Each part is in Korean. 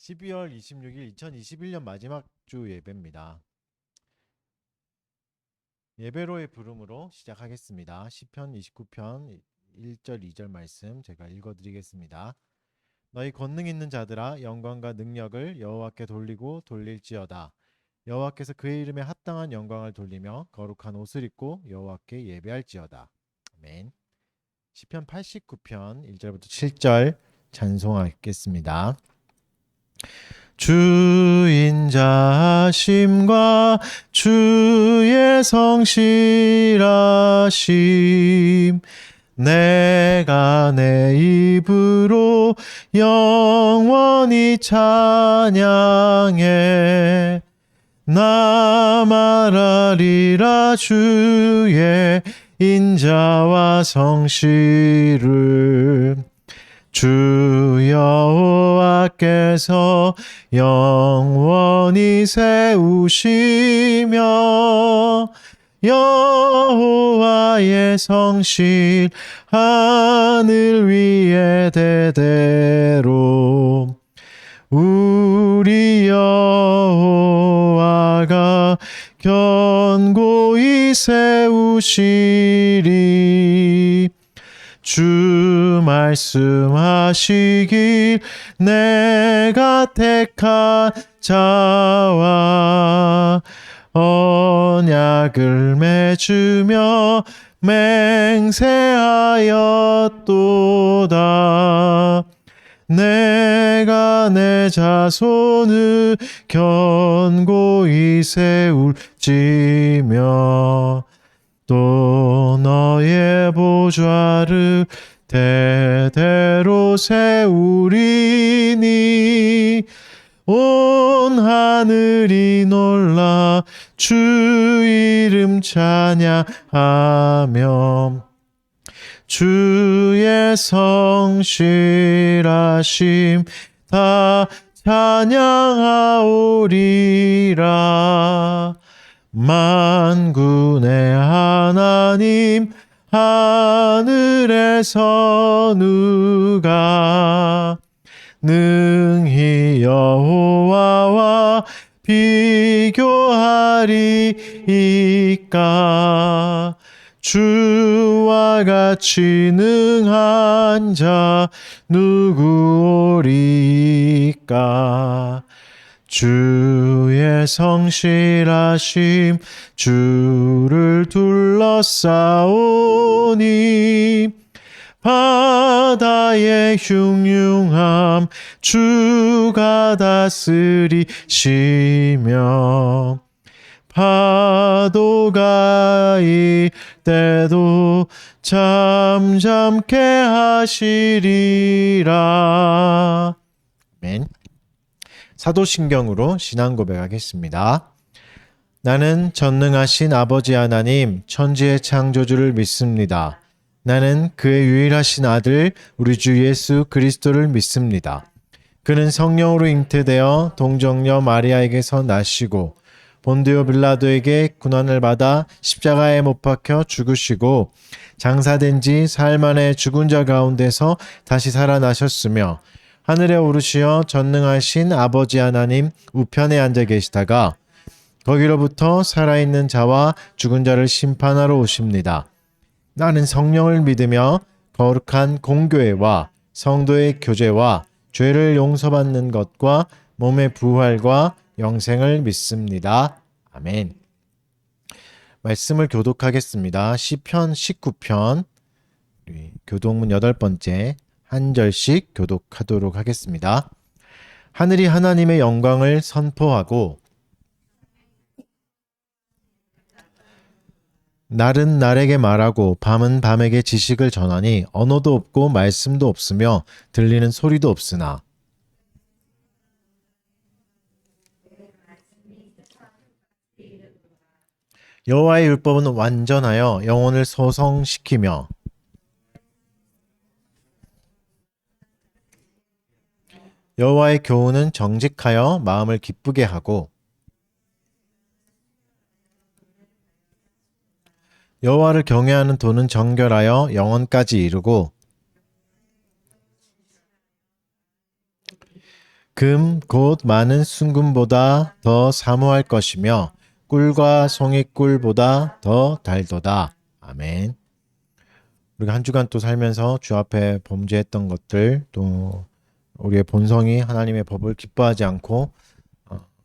12월 26일 2021년 마지막 주 예배입니다. 예배로의 부름으로 시작하겠습니다. 시편 29편 1절 2절 말씀 제가 읽어드리겠습니다. 너희 권능 있는 자들아 영광과 능력을 여호와께 돌리고 돌릴지어다. 여호와께서 그의 이름에 합당한 영광을 돌리며 거룩한 옷을 입고 여호와께 예배할지어다. 아멘. 시편 89편 1절부터 7절 찬송하겠습니다. 주인 자심과 주의 성실하심 내가 내 입으로 영원히 찬양해 나 말하리라 주의 인자와 성실을 주 여호와께서 영원히 세우시며 여호와의 성실 하늘 위에 대대로 우리 여호와가 견고히 세우시리. 주 말씀하시길 내가 택한 자와 언약을 맺으며 맹세하였도다. 내가 내 자손을 견고히 세울지며 또 너의 보좌를 대대로 세우리니 온 하늘이 놀라 주 이름 찬양하며 주의 성실하심 다 찬양하오리라. 만군의 하나님 하늘에서 누가 능히 여호와와 비교하리이까. 주와 같이 능한 자 누구오리까. 주의 성실하심 주를 둘러싸오니 바다의 흉흉함 주가 다스리시며 파도가 일 때도 잠잠케 하시리라. 아멘. 사도신경으로 신앙 고백하겠습니다. 나는 전능하신 아버지 하나님 천지의 창조주를 믿습니다. 나는 그의 유일하신 아들 우리 주 예수 그리스도를 믿습니다. 그는 성령으로 잉태되어 동정녀 마리아에게서 나시고 본디오 빌라도에게 고난을 받아 십자가에 못 박혀 죽으시고 장사된 지 사흘 만에 죽은 자 가운데서 다시 살아나셨으며 하늘에 오르시어 전능하신 아버지 하나님 우편에 앉아 계시다가 거기로부터 살아있는 자와 죽은 자를 심판하러 오십니다. 나는 성령을 믿으며 거룩한 공교회와 성도의 교제와 죄를 용서받는 것과 몸의 부활과 영생을 믿습니다. 아멘. 말씀을 교독하겠습니다. 시편 19편 교독문 8번째 한 절씩 교독하도록 하겠습니다. 하늘이 하나님의 영광을 선포하고 날은 날에게 말하고 밤은 밤에게 지식을 전하니 언어도 없고 말씀도 없으며 들리는 소리도 없으나 여호와의 율법은 완전하여 영혼을 소성시키며 여호와의 교훈은 정직하여 마음을 기쁘게 하고 여호와를 경외하는 도는 정결하여 영혼까지 이르고 금 곧 많은 순금보다 더 사모할 것이며 꿀과 송이꿀보다 더 달도다. 아멘. 우리가 한 주간 또 살면서 주 앞에 범죄했던 것들, 또 우리의 본성이 하나님의 법을 기뻐하지 않고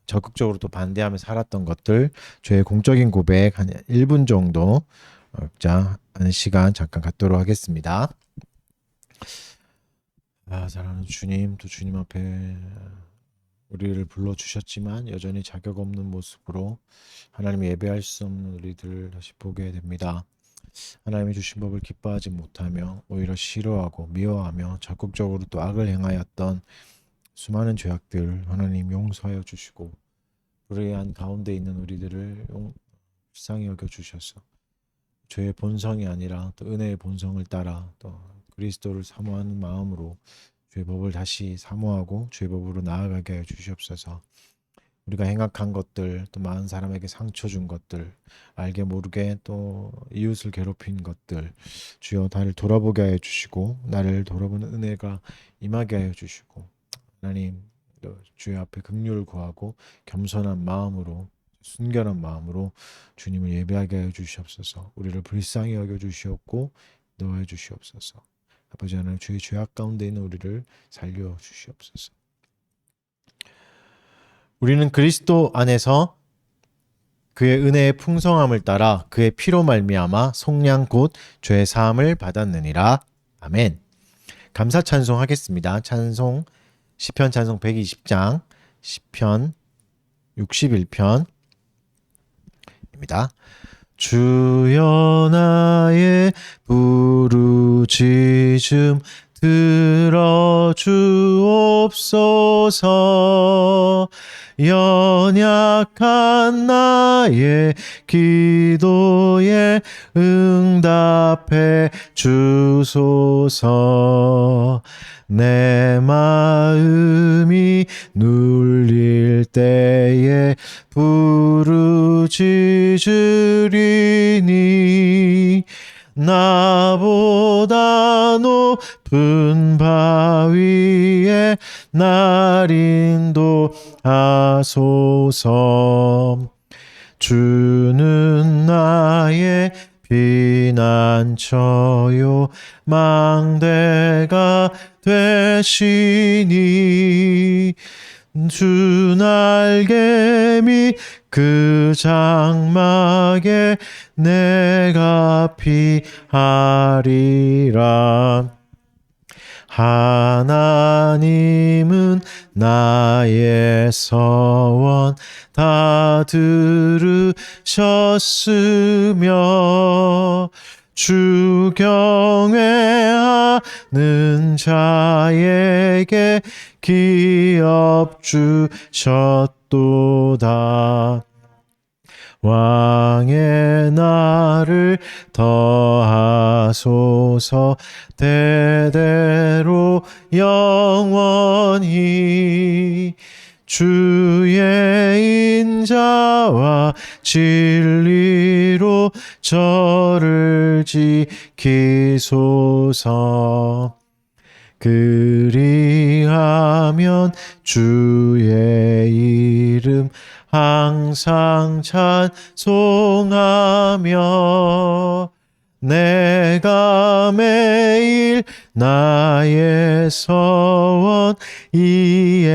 적극적으로 또 반대하며 살았던 것들, 저의 공적인 고백 한 1분 정도 하는 시간 잠깐 갖도록 하겠습니다. 사랑하는 주님, 또 주님 앞에 우리를 불러주셨지만 여전히 자격 없는 모습으로 하나님 예배할 수 없는 우리들을 다시 보게 됩니다. 하나님이 주신 법을 기뻐하지 못하며 오히려 싫어하고 미워하며 적극적으로 또 악을 행하였던 수많은 죄악들 하나님 용서하여 주시고 불의한 가운데 있는 우리들을 불쌍히 여겨 주셔서 죄의 본성이 아니라 또 은혜의 본성을 따라 또 그리스도를 사모하는 마음으로 주의 법을 다시 사모하고 주의 법으로 나아가게 하여 주시옵소서. 우리가 행악한 것들, 또 많은 사람에게 상처 준 것들, 알게 모르게 또 이웃을 괴롭힌 것들, 주여 나를 돌아보게 하여 주시고 나를 돌아보는 은혜가 임하게 하여 주시고 하나님 주의 앞에 긍휼을 구하고 겸손한 마음으로 순결한 마음으로 주님을 예배하게 하여 주시옵소서. 우리를 불쌍히 여겨 주시옵고 인도하여 주시옵소서. 아버지 하나님, 주의 죄악 가운데 있는 우리를 살려 주시옵소서. 우리는 그리스도 안에서 그의 은혜의 풍성함을 따라 그의 피로 말미암아 속량 곧 죄 사함을 받았느니라. 아멘. 감사 찬송하겠습니다. 찬송 시편 찬송 120장 시편 61편입니다. 주여 나의 부르짖음 들어주옵소서. 연약한 나의 기도에 응답해 주소서. 내 마음이 눌릴 때에 부르짖으리니 나보다 높은 바위에 날 인도하소서. 주는 나의 피난처요 망대가 되시니 주 날개 밑 그 장막에 내가 피하리라. 하나님은 나의 서원 다 들으셨으며 주 경외하는 자에게 기업 주셨도다. 왕의 날을 더하소서. 대대로 영원히 주의 인자와 진리로 저를 지키소서. 그리하면 주의 이름 항상 찬송하며 내가 매일 나의 서원 이행하리이다.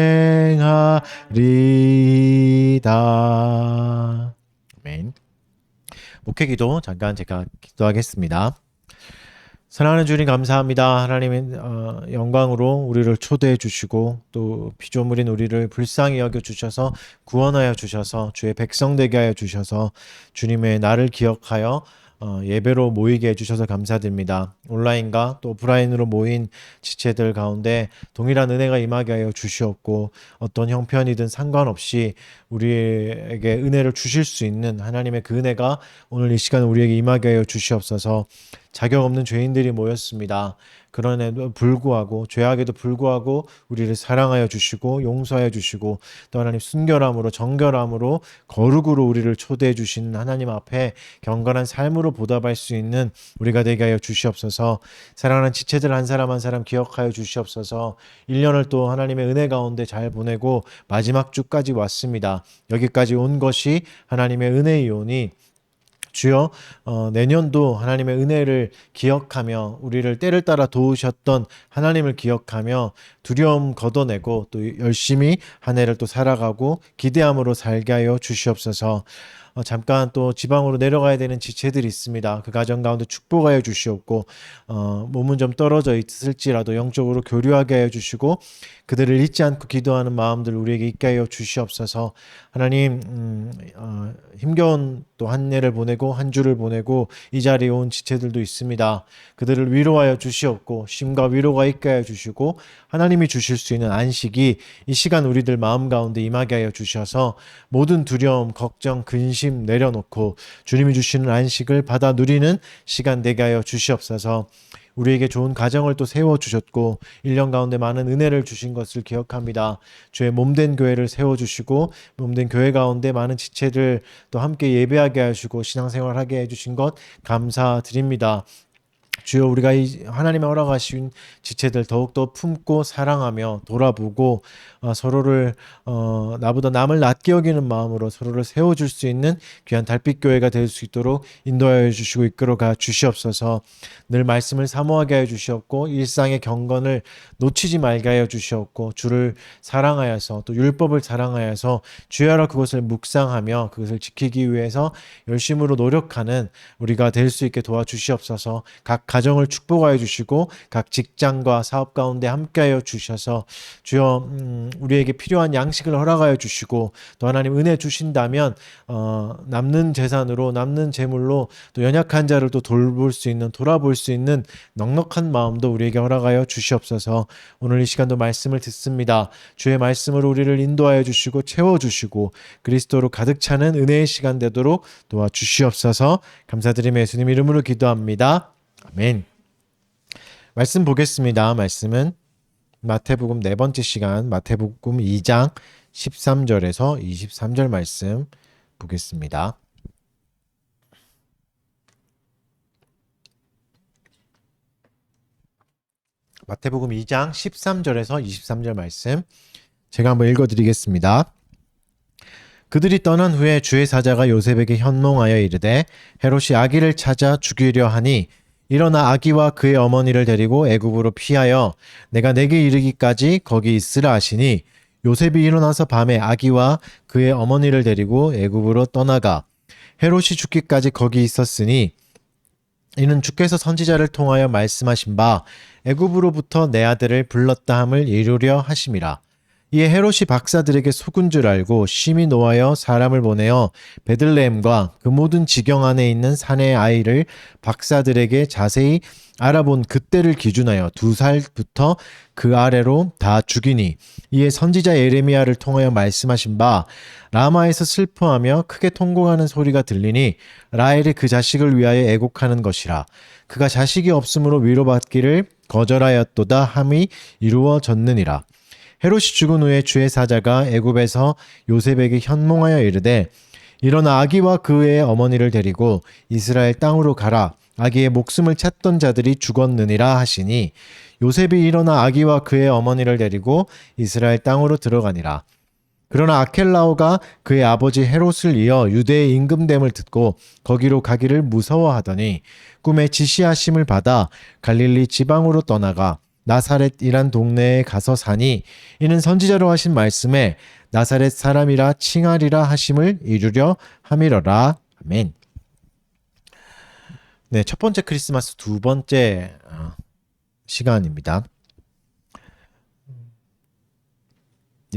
아멘. 목회기도 잠깐 제가 기도하겠습니다. 사랑하는 주님 감사합니다. 하나님의 영광으로 우리를 초대해 주시고 또 피조물인 우리를 불쌍히 여겨 주셔서 구원하여 주셔서 주의 백성 되게 하여 주셔서 주님의 나를 기억하여 예배로 모이게 해주셔서 감사드립니다. 온라인과 또 오프라인으로 모인 지체들 가운데 동일한 은혜가 임하게 하여 주시옵고 어떤 형편이든 상관없이 우리에게 은혜를 주실 수 있는 하나님의 그 은혜가 오늘 이 시간 우리에게 임하게 하여 주시옵소서. 자격 없는 죄인들이 모였습니다. 그럼에도 불구하고 죄악에도 불구하고 우리를 사랑하여 주시고 용서하여 주시고 또 하나님 순결함으로 정결함으로 거룩으로 우리를 초대해 주시는 하나님 앞에 경건한 삶으로 보답할 수 있는 우리가 되게 하여 주시옵소서. 사랑하는 지체들 한 사람 한 사람 기억하여 주시옵소서. 1년을 또 하나님의 은혜 가운데 잘 보내고 마지막 주까지 왔습니다. 여기까지 온 것이 하나님의 은혜이오니 주여 내년도 하나님의 은혜를 기억하며 우리를 때를 따라 도우셨던 하나님을 기억하며 두려움 걷어내고 또 열심히 한 해를 또 살아가고 기대함으로 살게 하여 주시옵소서. 잠깐 또 지방으로 내려가야 되는 지체들이 있습니다. 그 가정 가운데 축복하여 주시옵고 몸은 좀 떨어져 있을지라도 영적으로 교류하게 하여 주시고 그들을 잊지 않고 기도하는 마음들 우리에게 있게 하여 주시옵소서. 하나님 힘겨운 또 한 해를 보내고 한 주를 보내고 이 자리에 온 지체들도 있습니다. 그들을 위로하여 주시옵고 쉼과 위로가 있게 하여 주시고 하나님이 주실 수 있는 안식이 이 시간 우리들 마음 가운데 임하게 하여 주셔서 모든 두려움, 걱정, 근심 내려놓고 주님이 주시는 안식을 받아 누리는 시간 되게 하여 주시옵소서. 우리에게 좋은 가정을 또 세워주셨고 1년 가운데 많은 은혜를 주신 것을 기억합니다. 주의 몸된 교회를 세워주시고 몸된 교회 가운데 많은 지체들 또 함께 예배하게 하시고 신앙생활하게 해주신 것 감사드립니다. 주여 우리가 이 하나님의 허락하신 지체들 더욱더 품고 사랑하며 돌아보고 서로를 나보다 남을 낮게 여기는 마음으로 서로를 세워줄 수 있는 귀한 달빛교회가 될 수 있도록 인도하여 주시고 이끌어가 주시옵소서. 늘 말씀을 사모하게 하여 주시옵고 일상의 경건을 놓치지 말게 하여 주시옵고 주를 사랑하여서 또 율법을 사랑하여서 주야로 그것을 묵상하며 그것을 지키기 위해서 열심으로 노력하는 우리가 될 수 있게 도와주시옵소서. 각 가정을 축복하여 주시고 각 직장과 사업 가운데 함께하여 주셔서 주여 우리에게 필요한 양식을 허락하여 주시고 또 하나님 은혜 주신다면 남는 재산으로 남는 재물로 또 연약한 자를 또 돌볼 수 있는 돌아볼 수 있는 넉넉한 마음도 우리에게 허락하여 주시옵소서. 오늘 이 시간도 말씀을 듣습니다. 주의 말씀으로 우리를 인도하여 주시고 채워주시고 그리스도로 가득 차는 은혜의 시간 되도록 도와주시옵소서. 감사드리며 예수님 이름으로 기도합니다. 아멘. 말씀 보겠습니다. 말씀은 마태복음 네 번째 시간 마태복음 2장 13절에서 23절 말씀 보겠습니다. 마태복음 2장 13절에서 23절 말씀 제가 한번 읽어드리겠습니다. 그들이 떠난 후에 주의 사자가 요셉에게 현몽하여 이르되 헤롯이 아기를 찾아 죽이려 하니 일어나 아기와 그의 어머니를 데리고 애굽으로 피하여 내가 내게 이르기까지 거기 있으라 하시니 요셉이 일어나서 밤에 아기와 그의 어머니를 데리고 애굽으로 떠나가 헤롯이 죽기까지 거기 있었으니 이는 주께서 선지자를 통하여 말씀하신 바 애굽으로부터 내 아들을 불렀다 함을 이루려 하심이라. 이에 헤롯이 박사들에게 속은 줄 알고 심히 노하여 사람을 보내어 베들레헴과 그 모든 지경 안에 있는 사내의 아이를 박사들에게 자세히 알아본 그때를 기준하여 2살부터 그 아래로 다 죽이니 이에 선지자 예레미야를 통하여 말씀하신 바 라마에서 슬퍼하며 크게 통곡하는 소리가 들리니 라헬이 그 자식을 위하여 애곡하는 것이라. 그가 자식이 없으므로 위로받기를 거절하였도다 함이 이루어졌느니라. 헤롯이 죽은 후에 주의 사자가 애굽에서 요셉에게 현몽하여 이르되 일어나 아기와 그의 어머니를 데리고 이스라엘 땅으로 가라. 아기의 목숨을 찾던 자들이 죽었느니라 하시니 요셉이 일어나 아기와 그의 어머니를 데리고 이스라엘 땅으로 들어가니라. 그러나 아켈라오가 그의 아버지 헤롯을 이어 유대의 임금됨을 듣고 거기로 가기를 무서워하더니 꿈에 지시하심을 받아 갈릴리 지방으로 떠나가 나사렛이란 동네에 가서 사니 이는 선지자로 하신 말씀에 나사렛 사람이라 칭하리라 하심을 이루려 함이러라. 아멘. 네, 첫 번째 크리스마스 두 번째 시간입니다.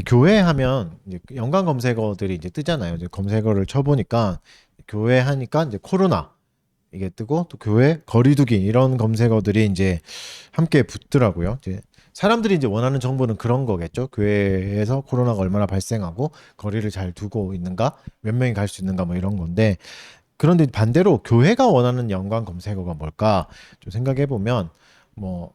교회 하면 이제 연관 검색어들이 이제 뜨잖아요. 이제 검색어를 쳐보니까 교회 하니까 이제 코로나 이게 뜨고 또 교회 거리두기 이런 검색어들이 이제 함께 붙더라고요. 이제 사람들이 이제 원하는 정보는 그런 거겠죠. 교회에서 코로나가 얼마나 발생하고 거리를 잘 두고 있는가, 몇 명이 갈 수 있는가 뭐 이런 건데 그런데 반대로 교회가 원하는 연관 검색어가 뭘까 좀 생각해 보면 뭐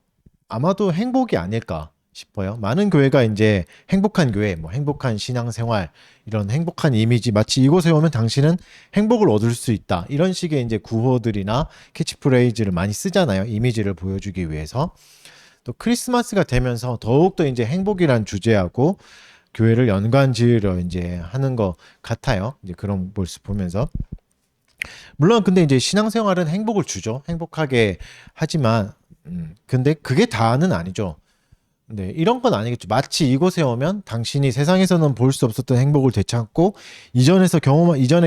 아마도 행복이 아닐까 싶어요. 많은 교회가 이제 행복한 교회, 뭐 행복한 신앙생활, 이런 행복한 이미지, 마치 이곳에 오면 당신은 행복을 얻을 수 있다. 이런 식의 이제 구호들이나 캐치프레이즈를 많이 쓰잖아요. 이미지를 보여주기 위해서. 또 크리스마스가 되면서 더욱더 이제 행복이란 주제하고 교회를 연관 지으려 이제 하는 것 같아요. 이제 그런 모습 보면서. 물론 근데 이제 신앙생활은 행복을 주죠. 행복하게 하지만 근데 그게 다는 아니죠. 네, 이런 건 아니겠죠. 마치 이곳에 오면 당신이 세상에서는 볼 수 없었던 행복을 되찾고 이전에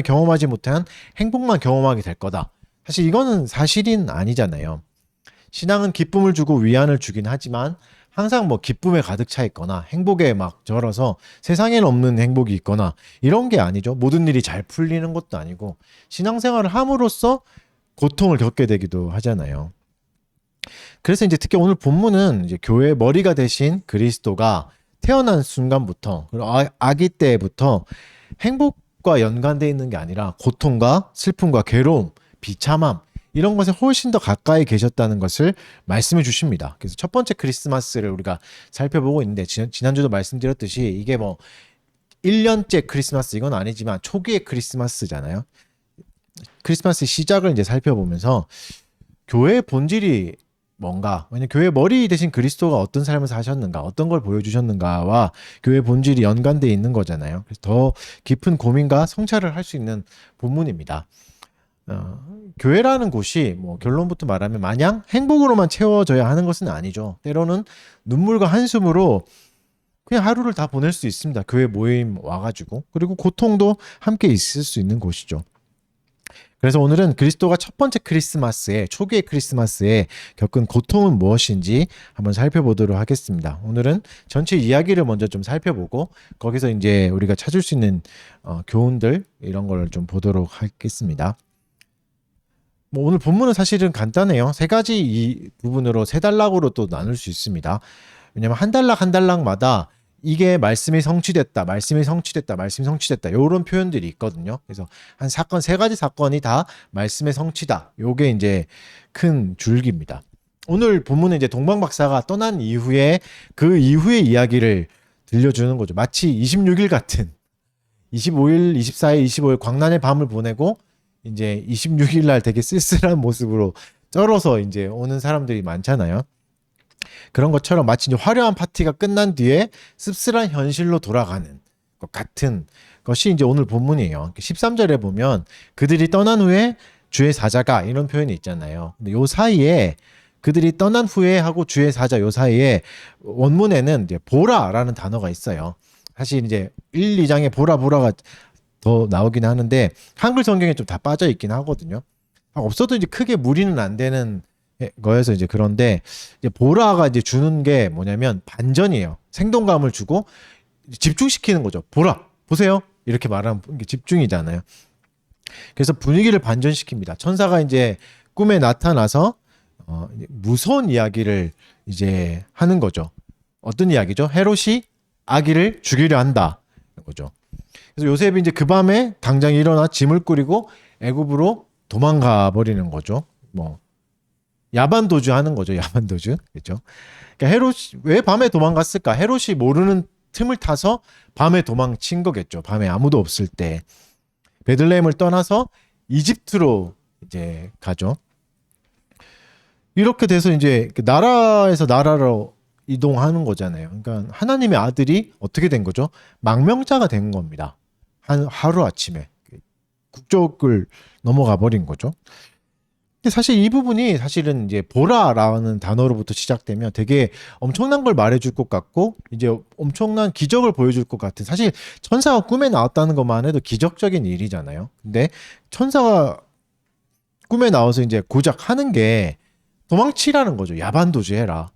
경험하지 못한 행복만 경험하게 될 거다. 사실 이거는 사실은 아니잖아요. 신앙은 기쁨을 주고 위안을 주긴 하지만 항상 뭐 기쁨에 가득 차 있거나 행복에 막 절어서 세상에는 없는 행복이 있거나 이런 게 아니죠. 모든 일이 잘 풀리는 것도 아니고 신앙생활을 함으로써 고통을 겪게 되기도 하잖아요. 그래서 이제 특히 오늘 본문은 이제 교회의 머리가 되신 그리스도가 태어난 순간부터 그리고 아기 때부터 행복과 연관되어 있는 게 아니라 고통과 슬픔과 괴로움, 비참함 이런 것에 훨씬 더 가까이 계셨다는 것을 말씀해 주십니다. 그래서 첫 번째 크리스마스를 우리가 살펴보고 있는데 지난주도 말씀드렸듯이 이게 뭐 1년째 크리스마스 이건 아니지만 초기의 크리스마스잖아요. 크리스마스 시작을 이제 살펴보면서 교회의 본질이 뭔가, 왜냐면 교회 머리 대신 그리스도가 어떤 삶을 사셨는가, 어떤 걸 보여주셨는가와 교회 본질이 연관되어 있는 거잖아요. 그래서 더 깊은 고민과 성찰을 할 수 있는 본문입니다. 교회라는 곳이 뭐 결론부터 말하면 마냥 행복으로만 채워져야 하는 것은 아니죠. 때로는 눈물과 한숨으로 그냥 하루를 다 보낼 수 있습니다. 교회 모임 와가지고. 그리고 고통도 함께 있을 수 있는 곳이죠. 그래서 오늘은 그리스도가 첫 번째 크리스마스에 초기의 크리스마스에 겪은 고통은 무엇인지 한번 살펴보도록 하겠습니다. 오늘은 전체 이야기를 먼저 좀 살펴보고 거기서 이제 우리가 찾을 수 있는 교훈들 이런 걸 좀 보도록 하겠습니다. 뭐 오늘 본문은 사실은 간단해요. 세 가지 이 부분으로 세 단락으로 또 나눌 수 있습니다. 왜냐면 한 단락 한 단락마다 이게 말씀이 성취됐다, 말씀이 성취됐다, 말씀이 성취됐다 이런 표현들이 있거든요. 그래서 한 사건 세 가지 사건이 다 말씀의 성취다. 요게 이제 큰 줄기입니다. 오늘 본문은 이제 동방 박사가 떠난 이후에 그 이후의 이야기를 들려주는 거죠. 마치 26일 같은 25일, 24일, 25일 광란의 밤을 보내고 이제 26일 날 되게 쓸쓸한 모습으로 쩔어서 이제 오는 사람들이 많잖아요. 그런 것처럼 마치 이제 화려한 파티가 끝난 뒤에 씁쓸한 현실로 돌아가는 것 같은 것이 이제 오늘 본문이에요. 13절에 보면 그들이 떠난 후에 주의 사자가 이런 표현이 있잖아요. 근데 요 사이에 그들이 떠난 후에 하고 주의 사자 요 사이에 원문에는 이제 보라라는 단어가 있어요. 사실 이제 1, 2장에 보라가 더 나오긴 하는데 한글 성경에 좀 다 빠져 있긴 하거든요. 없어도 이제 크게 무리는 안 되는 거여서 이제 그런데 이제 보라가 이제 주는 게 뭐냐면 반전이에요. 생동감을 주고 집중시키는 거죠. 보라, 보세요. 이렇게 말하면 게 집중이잖아요. 그래서 분위기를 반전시킵니다. 천사가 이제 꿈에 나타나서 무서운 이야기를 이제 하는 거죠. 어떤 이야기죠? 헤롯이 아기를 죽이려 한다. 거죠. 그래서 요셉이 이제 그 밤에 당장 일어나 짐을 꾸리고 애굽으로 도망가 버리는 거죠. 뭐 야반 도주하는 거죠. 야반 도주. 그렇죠? 그러니까 헤롯이 왜 밤에 도망갔을까? 헤롯이 모르는 틈을 타서 밤에 도망친 거겠죠. 밤에 아무도 없을 때. 베들레헴을 떠나서 이집트로 이제 가죠. 이렇게 돼서 이제 나라에서 나라로 이동하는 거잖아요. 그러니까 하나님의 아들이 어떻게 된 거죠? 망명자가 된 겁니다. 하루 아침에 국적을 넘어가 버린 거죠. 근데 사실 이 부분이 사실은 이제 보라라는 단어로부터 시작되면 되게 엄청난 걸 말해줄 것 같고 이제 엄청난 기적을 보여줄 것 같은, 사실 천사가 꿈에 나왔다는 것만 해도 기적적인 일이잖아요. 근데 천사가 꿈에 나와서 이제 고작 하는 게 도망치라는 거죠. 야반도주해라.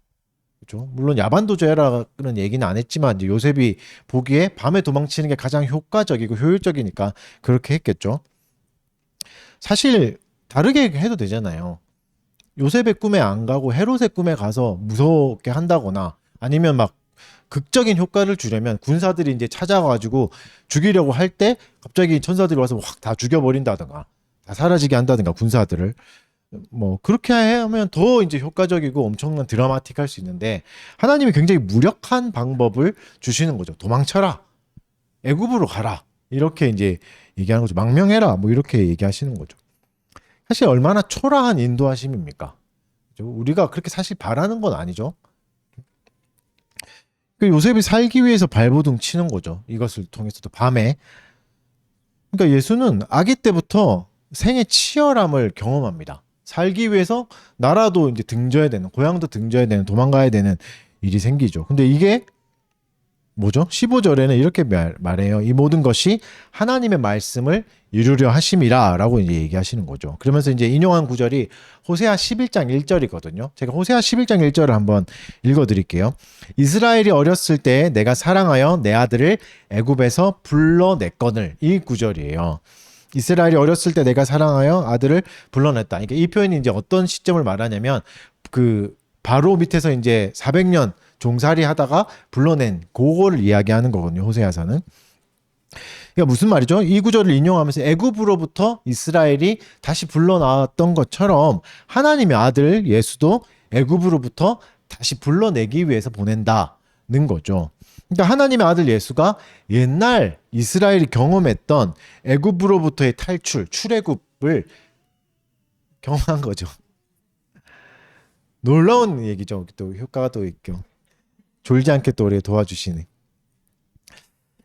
그렇죠? 물론 야반도주해라는 얘기는 안 했지만 이제 요셉이 보기에 밤에 도망치는 게 가장 효과적이고 효율적이니까 그렇게 했겠죠. 사실 다르게 해도 되잖아요. 요셉의 꿈에 안 가고 헤롯의 꿈에 가서 무섭게 한다거나 아니면 막 극적인 효과를 주려면 군사들이 이제 찾아가지고 죽이려고 할 때 갑자기 천사들이 와서 확 다 죽여버린다든가 다 사라지게 한다든가 군사들을 뭐 그렇게 하면 더 이제 효과적이고 엄청난 드라마틱할 수 있는데 하나님이 굉장히 무력한 방법을 주시는 거죠. 도망쳐라. 애굽으로 가라. 이렇게 이제 얘기하는 거죠. 망명해라. 뭐 이렇게 얘기하시는 거죠. 사실 얼마나 초라한 인도하심입니까? 우리가 그렇게 사실 바라는 건 아니죠. 요셉이 살기 위해서 발버둥 치는 거죠. 이것을 통해서도 밤에. 그러니까 예수는 아기 때부터 생의 치열함을 경험합니다. 살기 위해서 나라도 이제 등져야 되는, 고향도 등져야 되는, 도망가야 되는 일이 생기죠. 근데 이게 뭐죠? 15절에는 이렇게 말해요. 이 모든 것이 하나님의 말씀을 이루려 하심이라 라고 이제 얘기하시는 거죠. 그러면서 이제 인용한 구절이 호세아 11장 1절이거든요. 제가 호세아 11장 1절을 한번 읽어드릴게요. 이스라엘이 어렸을 때 내가 사랑하여 내 아들을 애굽에서 불러냈거늘. 이 구절이에요. 이스라엘이 어렸을 때 내가 사랑하여 아들을 불러냈다. 그러니까 이 표현이 이제 어떤 시점을 말하냐면 그 바로 밑에서 이제 400년 종살이 하다가 불러낸 그거를 이야기하는 거거든요. 호세아서는. 그러니까 무슨 말이죠? 이 구절을 인용하면서 애굽으로부터 이스라엘이 다시 불러나왔던 것처럼 하나님의 아들 예수도 애굽으로부터 다시 불러내기 위해서 보낸다는 거죠. 그러니까 하나님의 아들 예수가 옛날 이스라엘이 경험했던 애굽으로부터의 탈출, 출애굽을 경험한 거죠. 놀라운 얘기죠. 또 효과가 또 있죠. 졸지 않게 또 우리 도와주시네.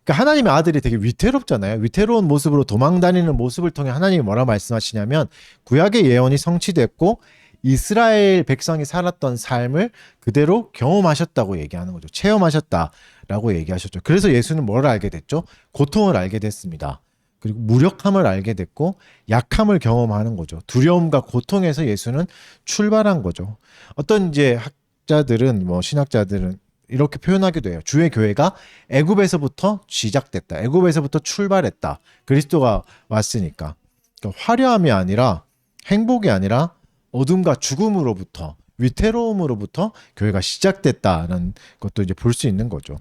그러니까 하나님의 아들이 되게 위태롭잖아요. 위태로운 모습으로 도망다니는 모습을 통해 하나님이 뭐라 말씀하시냐면 구약의 예언이 성취됐고 이스라엘 백성이 살았던 삶을 그대로 경험하셨다고 얘기하는 거죠. 체험하셨다라고 얘기하셨죠. 그래서 예수는 뭘 알게 됐죠? 고통을 알게 됐습니다. 그리고 무력함을 알게 됐고 약함을 경험하는 거죠. 두려움과 고통에서 예수는 출발한 거죠. 어떤 이제 학자들은 뭐 신학자들은 이렇게 표현하기도 해요. 주의 교회가 애굽에서부터 시작됐다. 애굽에서부터 출발했다. 그리스도가 왔으니까. 그러니까 화려함이 아니라 행복이 아니라 어둠과 죽음으로부터 위태로움으로부터 교회가 시작됐다는 것도 이제 볼 수 있는 거죠.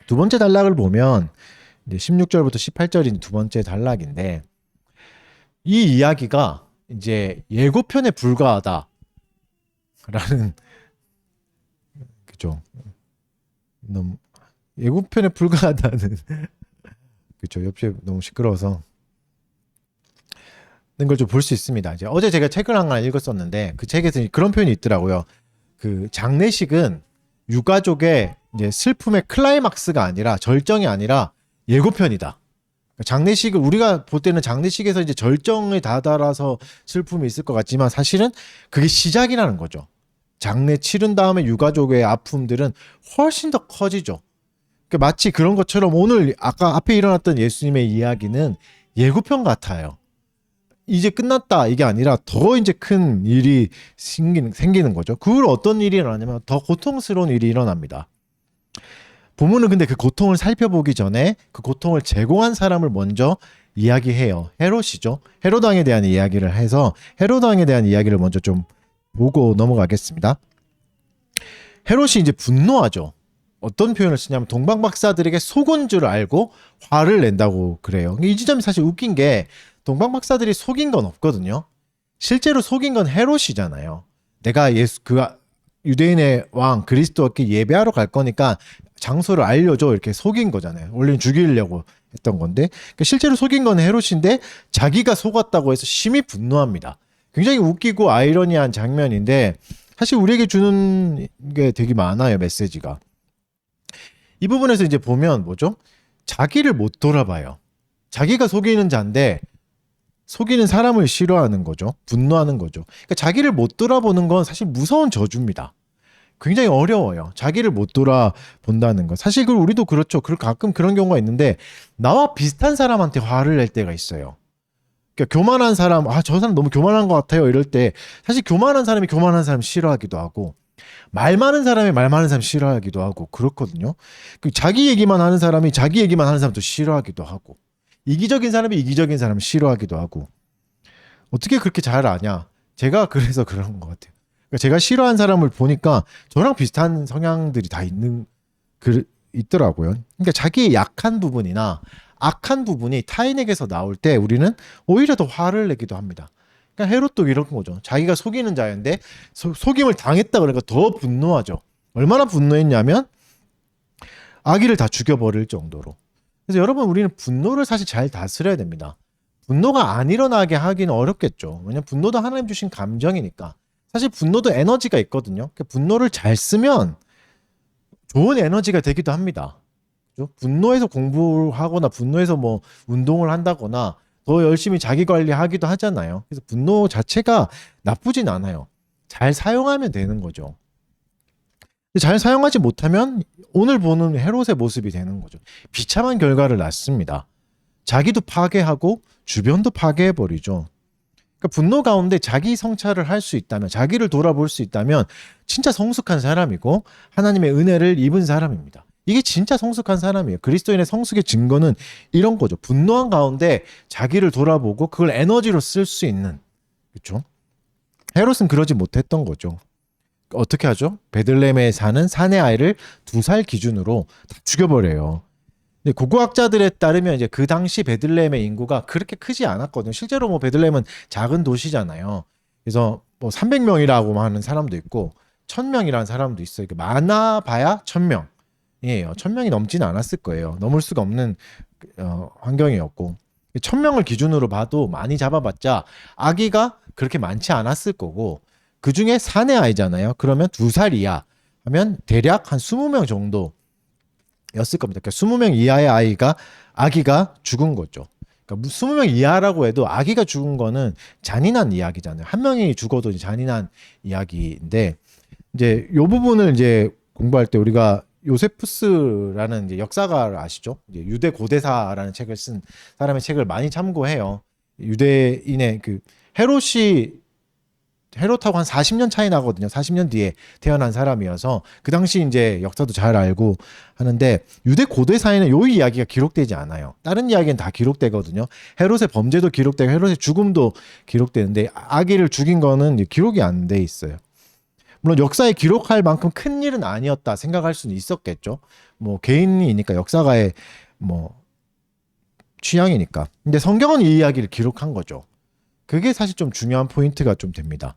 두 번째 단락을 보면 이제 16절부터 18절인 두 번째 단락인데 이 이야기가 이제 예고편에 불과하다라는 그죠. 너무 예고편에 불과하다는 그렇죠. 옆에 너무 시끄러워서 걸 좀 볼 수 있습니다. 이제 어제 제가 책을 하나 읽었었는데 그 책에서 그런 표현이 있더라고요. 그 장례식은 유가족의 이제 슬픔의 클라이막스가 아니라 절정이 아니라 예고편이다. 장례식을 우리가 볼 때는 장례식에서 이제 절정에 다다라서 슬픔이 있을 것 같지만 사실은 그게 시작이라는 거죠. 장례 치른 다음에 유가족의 아픔들은 훨씬 더 커지죠. 그러니까 마치 그런 것처럼 오늘 아까 앞에 일어났던 예수님의 이야기는 예고편 같아요. 이제 끝났다 이게 아니라 더 이제 큰 일이 생기는 거죠. 그걸 어떤 일이 일어나냐면 더 고통스러운 일이 일어납니다. 본문은 근데 그 고통을 살펴보기 전에 그 고통을 제공한 사람을 먼저 이야기해요. 헤롯이죠. 헤롯 왕에 대한 이야기를 해서 헤롯 왕에 대한 이야기를 먼저 좀 보고 넘어가겠습니다. 헤롯이 이제 분노하죠. 어떤 표현을 쓰냐면 동방 박사들에게 속은 줄 알고 화를 낸다고 그래요. 이 지점이 사실 웃긴 게 동방 박사들이 속인 건 없거든요. 실제로 속인 건 헤롯이잖아요. 내가 그 유대인의 왕 그리스도께 예배하러 갈 거니까 장소를 알려줘 이렇게 속인 거잖아요. 원래는 죽이려고 했던 건데 실제로 속인 건 헤롯인데 자기가 속았다고 해서 심히 분노합니다. 굉장히 웃기고 아이러니한 장면인데 사실 우리에게 주는 게 되게 많아요. 메시지가. 이 부분에서 이제 보면 뭐죠? 자기를 못 돌아봐요. 자기가 속이는 자인데 속이는 사람을 싫어하는 거죠. 분노하는 거죠. 그러니까 자기를 못 돌아보는 건 사실 무서운 저주입니다. 굉장히 어려워요. 자기를 못 돌아본다는 거. 사실 우리도 그렇죠. 가끔 그런 경우가 있는데 나와 비슷한 사람한테 화를 낼 때가 있어요. 그러니까 교만한 사람, 저 사람 너무 교만한 것 같아요. 이럴 때 사실 교만한 사람이 교만한 사람 싫어하기도 하고 말 많은 사람이 말 많은 사람 싫어하기도 하고 그렇거든요. 자기 얘기만 하는 사람이 자기 얘기만 하는 사람도 싫어하기도 하고 이기적인 사람이 이기적인 사람 싫어하기도 하고 어떻게 그렇게 잘 아냐? 제가 그래서 그런 것 같아요. 그러니까 제가 싫어하는 사람을 보니까 저랑 비슷한 성향들이 다 있더라고요. 그러니까 자기의 약한 부분이나 악한 부분이 타인에게서 나올 때 우리는 오히려 더 화를 내기도 합니다. 그러니까 헤롯도 이런 거죠. 자기가 속이는 자였는데 속임을 당했다 그러니까 더 분노하죠. 얼마나 분노했냐면 아기를 다 죽여버릴 정도로. 그래서 여러분 우리는 분노를 사실 잘 다스려야 됩니다. 분노가 안 일어나게 하기는 어렵겠죠. 왜냐면 분노도 하나님 주신 감정이니까. 사실 분노도 에너지가 있거든요. 그러니까 분노를 잘 쓰면 좋은 에너지가 되기도 합니다. 그죠? 분노해서 공부하거나 분노해서 뭐 운동을 한다거나 더 열심히 자기 관리하기도 하잖아요. 그래서 분노 자체가 나쁘진 않아요. 잘 사용하면 되는 거죠. 잘 사용하지 못하면 오늘 보는 헤롯의 모습이 되는 거죠. 비참한 결과를 낳습니다. 자기도 파괴하고 주변도 파괴해버리죠. 그러니까 분노 가운데 자기 성찰을 할 수 있다면, 자기를 돌아볼 수 있다면 진짜 성숙한 사람이고 하나님의 은혜를 입은 사람입니다. 이게 진짜 성숙한 사람이에요. 그리스도인의 성숙의 증거는 이런 거죠. 분노한 가운데 자기를 돌아보고 그걸 에너지로 쓸 수 있는. 그렇죠? 헤롯은 그러지 못했던 거죠. 어떻게 하죠? 베들레헴에 사는 사내 아이를 2살 기준으로 다 죽여버려요. 근데 고고학자들에 따르면 이제 그 당시 베들레헴의 인구가 그렇게 크지 않았거든요. 실제로 뭐 베들레헴은 작은 도시잖아요. 그래서 뭐 300명이라고 하는 사람도 있고 1000명이라는 사람도 있어요. 많아봐야 1000명이에요. 1000명이 넘지는 않았을 거예요. 넘을 수가 없는 환경이었고 1000명을 기준으로 봐도 많이 잡아봤자 아기가 그렇게 많지 않았을 거고 그 중에 사내 아이잖아요. 그러면 2살 이하 하면 대략 한 20명 정도였을 겁니다. 그러니까 20명 이하의 아기가 죽은 거죠. 그러니까 20명 이하라고 해도 아기가 죽은 거는 잔인한 이야기잖아요. 한 명이 죽어도 잔인한 이야기인데 이제 요 부분을 이제 공부할 때 우리가 요세푸스라는 이제 역사가를 아시죠? 이제 유대 고대사라는 책을 쓴 사람의 책을 많이 참고해요. 유대인의 그 헤롯하고 한 40년 차이 나거든요. 40년 뒤에 태어난 사람이어서 그 당시 이제 역사도 잘 알고 하는데 유대 고대사에는 요 이야기가 기록되지 않아요. 다른 이야기는 다 기록되거든요. 헤롯의 범죄도 기록되고 헤롯의 죽음도 기록되는데 아기를 죽인 거는 기록이 안 돼 있어요. 물론 역사에 기록할 만큼 큰 일은 아니었다 생각할 수는 있었겠죠. 뭐 개인이니까 역사가의 뭐 취향이니까. 근데 성경은 이 이야기를 기록한 거죠. 그게 사실 좀 중요한 포인트가 좀 됩니다.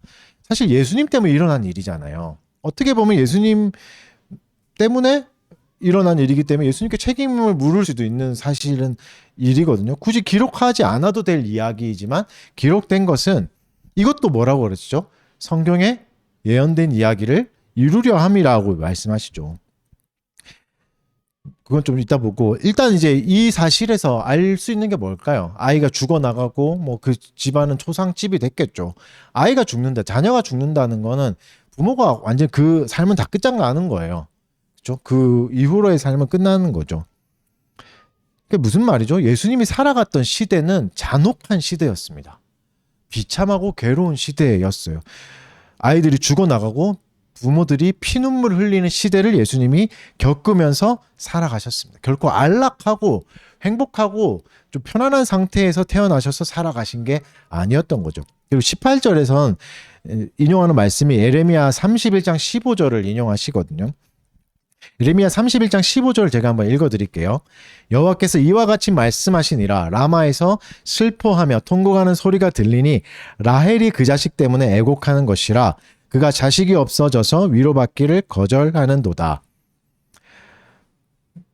사실 예수님 때문에 일어난 일이잖아요. 어떻게 보면 예수님 때문에 일어난 일이기 때문에 예수님께 책임을 물을 수도 있는 사실은 일이거든요. 굳이 기록하지 않아도 될 이야기이지만 기록된 것은 이것도 뭐라고 그랬죠? 성경에 예언된 이야기를 이루려 함이라고 말씀하시죠. 그건 좀 이따 보고 일단 이제 이 사실에서 알 수 있는 게 뭘까요? 아이가 죽어나가고 뭐 그 집안은 초상집이 됐겠죠. 아이가 죽는다, 자녀가 죽는다는 거는 부모가 완전 그 삶은 다 끝장나는 거예요. 그렇죠? 그 이후로의 삶은 끝나는 거죠. 그게 무슨 말이죠? 예수님이 살아갔던 시대는 잔혹한 시대였습니다. 비참하고 괴로운 시대였어요. 아이들이 죽어나가고 부모들이 피눈물 흘리는 시대를 예수님이 겪으면서 살아가셨습니다. 결코 안락하고 행복하고 좀 편안한 상태에서 태어나셔서 살아가신 게 아니었던 거죠. 그리고 18절에선 인용하는 말씀이 예레미야 31장 15절을 인용하시거든요. 예레미야 31장 15절 제가 한번 읽어드릴게요. 여호와께서 이와 같이 말씀하시니라. 라마에서 슬퍼하며 통곡하는 소리가 들리니 라헬이 그 자식 때문에 애곡하는 것이라. 그가 자식이 없어져서 위로받기를 거절하는도다.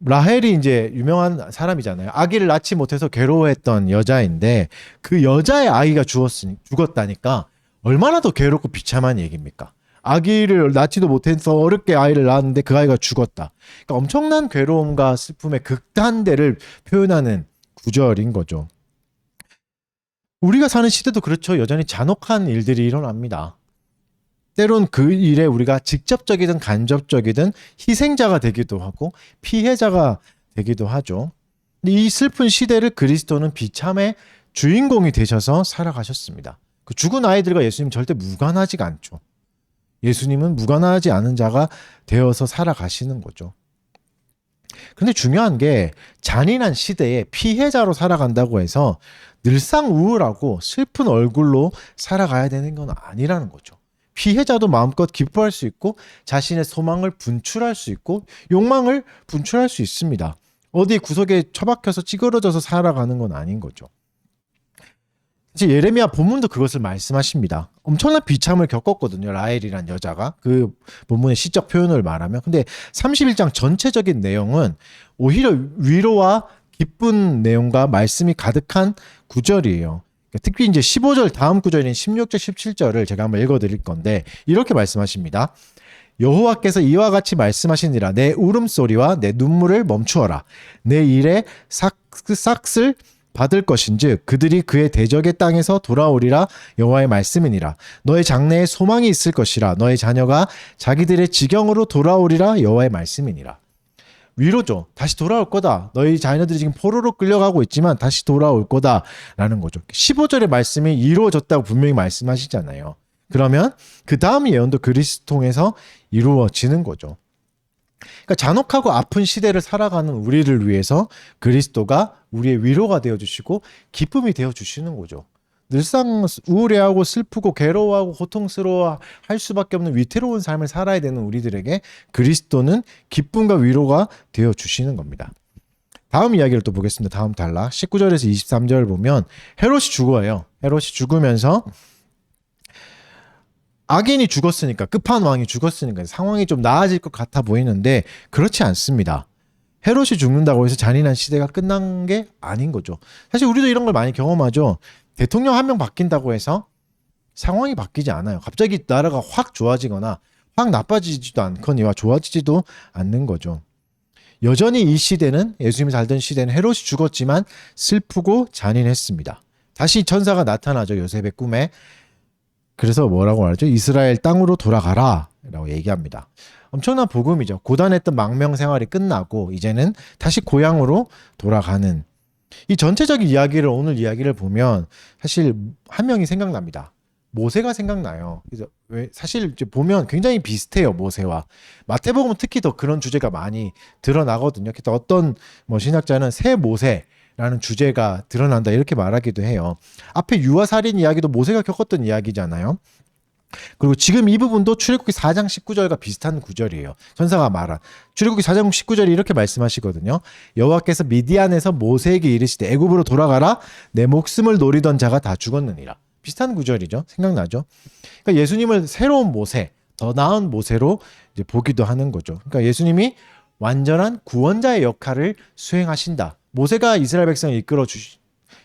라헬이 이제 유명한 사람이잖아요. 아기를 낳지 못해서 괴로워했던 여자인데 그 여자의 아이가 죽었다니까 얼마나 더 괴롭고 비참한 얘기입니까? 아기를 낳지도 못해서 어렵게 아이를 낳았는데 그 아이가 죽었다. 그러니까 엄청난 괴로움과 슬픔의 극단대를 표현하는 구절인 거죠. 우리가 사는 시대도 그렇죠. 여전히 잔혹한 일들이 일어납니다. 때론 그 일에 우리가 직접적이든 간접적이든 희생자가 되기도 하고 피해자가 되기도 하죠. 이 슬픈 시대를 그리스도는 비참의 주인공이 되셔서 살아가셨습니다. 그 죽은 아이들과 예수님 절대 무관하지가 않죠. 예수님은 무관하지 않은 자가 되어서 살아가시는 거죠. 그런데 중요한 게 잔인한 시대에 피해자로 살아간다고 해서 늘상 우울하고 슬픈 얼굴로 살아가야 되는 건 아니라는 거죠. 피해자도 마음껏 기뻐할 수 있고 자신의 소망을 분출할 수 있고 욕망을 분출할 수 있습니다. 어디 구석에 처박혀서 찌그러져서 살아가는 건 아닌 거죠. 사실 예레미야 본문도 그것을 말씀하십니다. 엄청난 비참을 겪었거든요. 라헬이란 여자가 그 본문의 시적 표현을 말하면. 근데 31장 전체적인 내용은 오히려 위로와 기쁜 내용과 말씀이 가득한 구절이에요. 특히 이제 15절 다음 구절인 16절 17절을 제가 한번 읽어드릴 건데 이렇게 말씀하십니다. 여호와께서 이와 같이 말씀하시니라. 내 울음소리와 내 눈물을 멈추어라. 내 일에 삭슬 받을 것인즉 그들이 그의 대적의 땅에서 돌아오리라. 여호와의 말씀이니라. 너의 장래에 소망이 있을 것이라. 너의 자녀가 자기들의 지경으로 돌아오리라. 여호와의 말씀이니라. 위로죠. 다시 돌아올 거다. 너희 자녀들이 지금 포로로 끌려가고 있지만 다시 돌아올 거다라는 거죠. 15절의 말씀이 이루어졌다고 분명히 말씀하시잖아요. 그러면 그 다음 예언도 그리스도 통해서 이루어지는 거죠. 그러니까 잔혹하고 아픈 시대를 살아가는 우리를 위해서 그리스도가 우리의 위로가 되어주시고 기쁨이 되어주시는 거죠. 늘상 우울해하고 슬프고 괴로워하고 고통스러워 할 수밖에 없는 위태로운 삶을 살아야 되는 우리들에게 그리스도는 기쁨과 위로가 되어주시는 겁니다. 다음 이야기를 또 보겠습니다. 다음 단락 19절에서 23절 보면 헤롯이 죽어요. 헤롯이 죽으면서 악인이 죽었으니까 끝판왕이 죽었으니까 상황이 좀 나아질 것 같아 보이는데 그렇지 않습니다. 헤롯이 죽는다고 해서 잔인한 시대가 끝난 게 아닌 거죠. 사실 우리도 이런 걸 많이 경험하죠. 대통령 한 명 바뀐다고 해서 상황이 바뀌지 않아요. 갑자기 나라가 확 좋아지거나 확 나빠지지도 않거니와 좋아지지도 않는 거죠. 여전히 이 시대는 예수님이 살던 시대는 헤롯이 죽었지만 슬프고 잔인했습니다. 다시 천사가 나타나죠. 요셉의 꿈에. 그래서 뭐라고 말하죠? 이스라엘 땅으로 돌아가라 라고 얘기합니다. 엄청난 복음이죠. 고단했던 망명 생활이 끝나고 이제는 다시 고향으로 돌아가는 이 전체적인 이야기를 오늘 이야기를 보면 사실 한 명이 생각납니다. 모세가 생각나요. 그래서 왜 사실 이제 보면 굉장히 비슷해요. 모세와 마태복음은 특히 더 그런 주제가 많이 드러나거든요. 그래서 어떤 뭐 신학자는 새 모세라는 주제가 드러난다 이렇게 말하기도 해요. 앞에 유아살인 이야기도 모세가 겪었던 이야기잖아요. 그리고 지금 이 부분도 출애굽기 4장 19절과 비슷한 구절이에요. 천사가 말한 출애굽기 4장 19절이 이렇게 말씀하시거든요. 여호와께서 미디안에서 모세에게 이르시되 애굽으로 돌아가라. 내 목숨을 노리던 자가 다 죽었느니라. 비슷한 구절이죠. 생각나죠? 그러니까 예수님을 새로운 모세, 더 나은 모세로 이제 보기도 하는 거죠. 그러니까 예수님이 완전한 구원자의 역할을 수행하신다. 모세가 이스라엘 백성을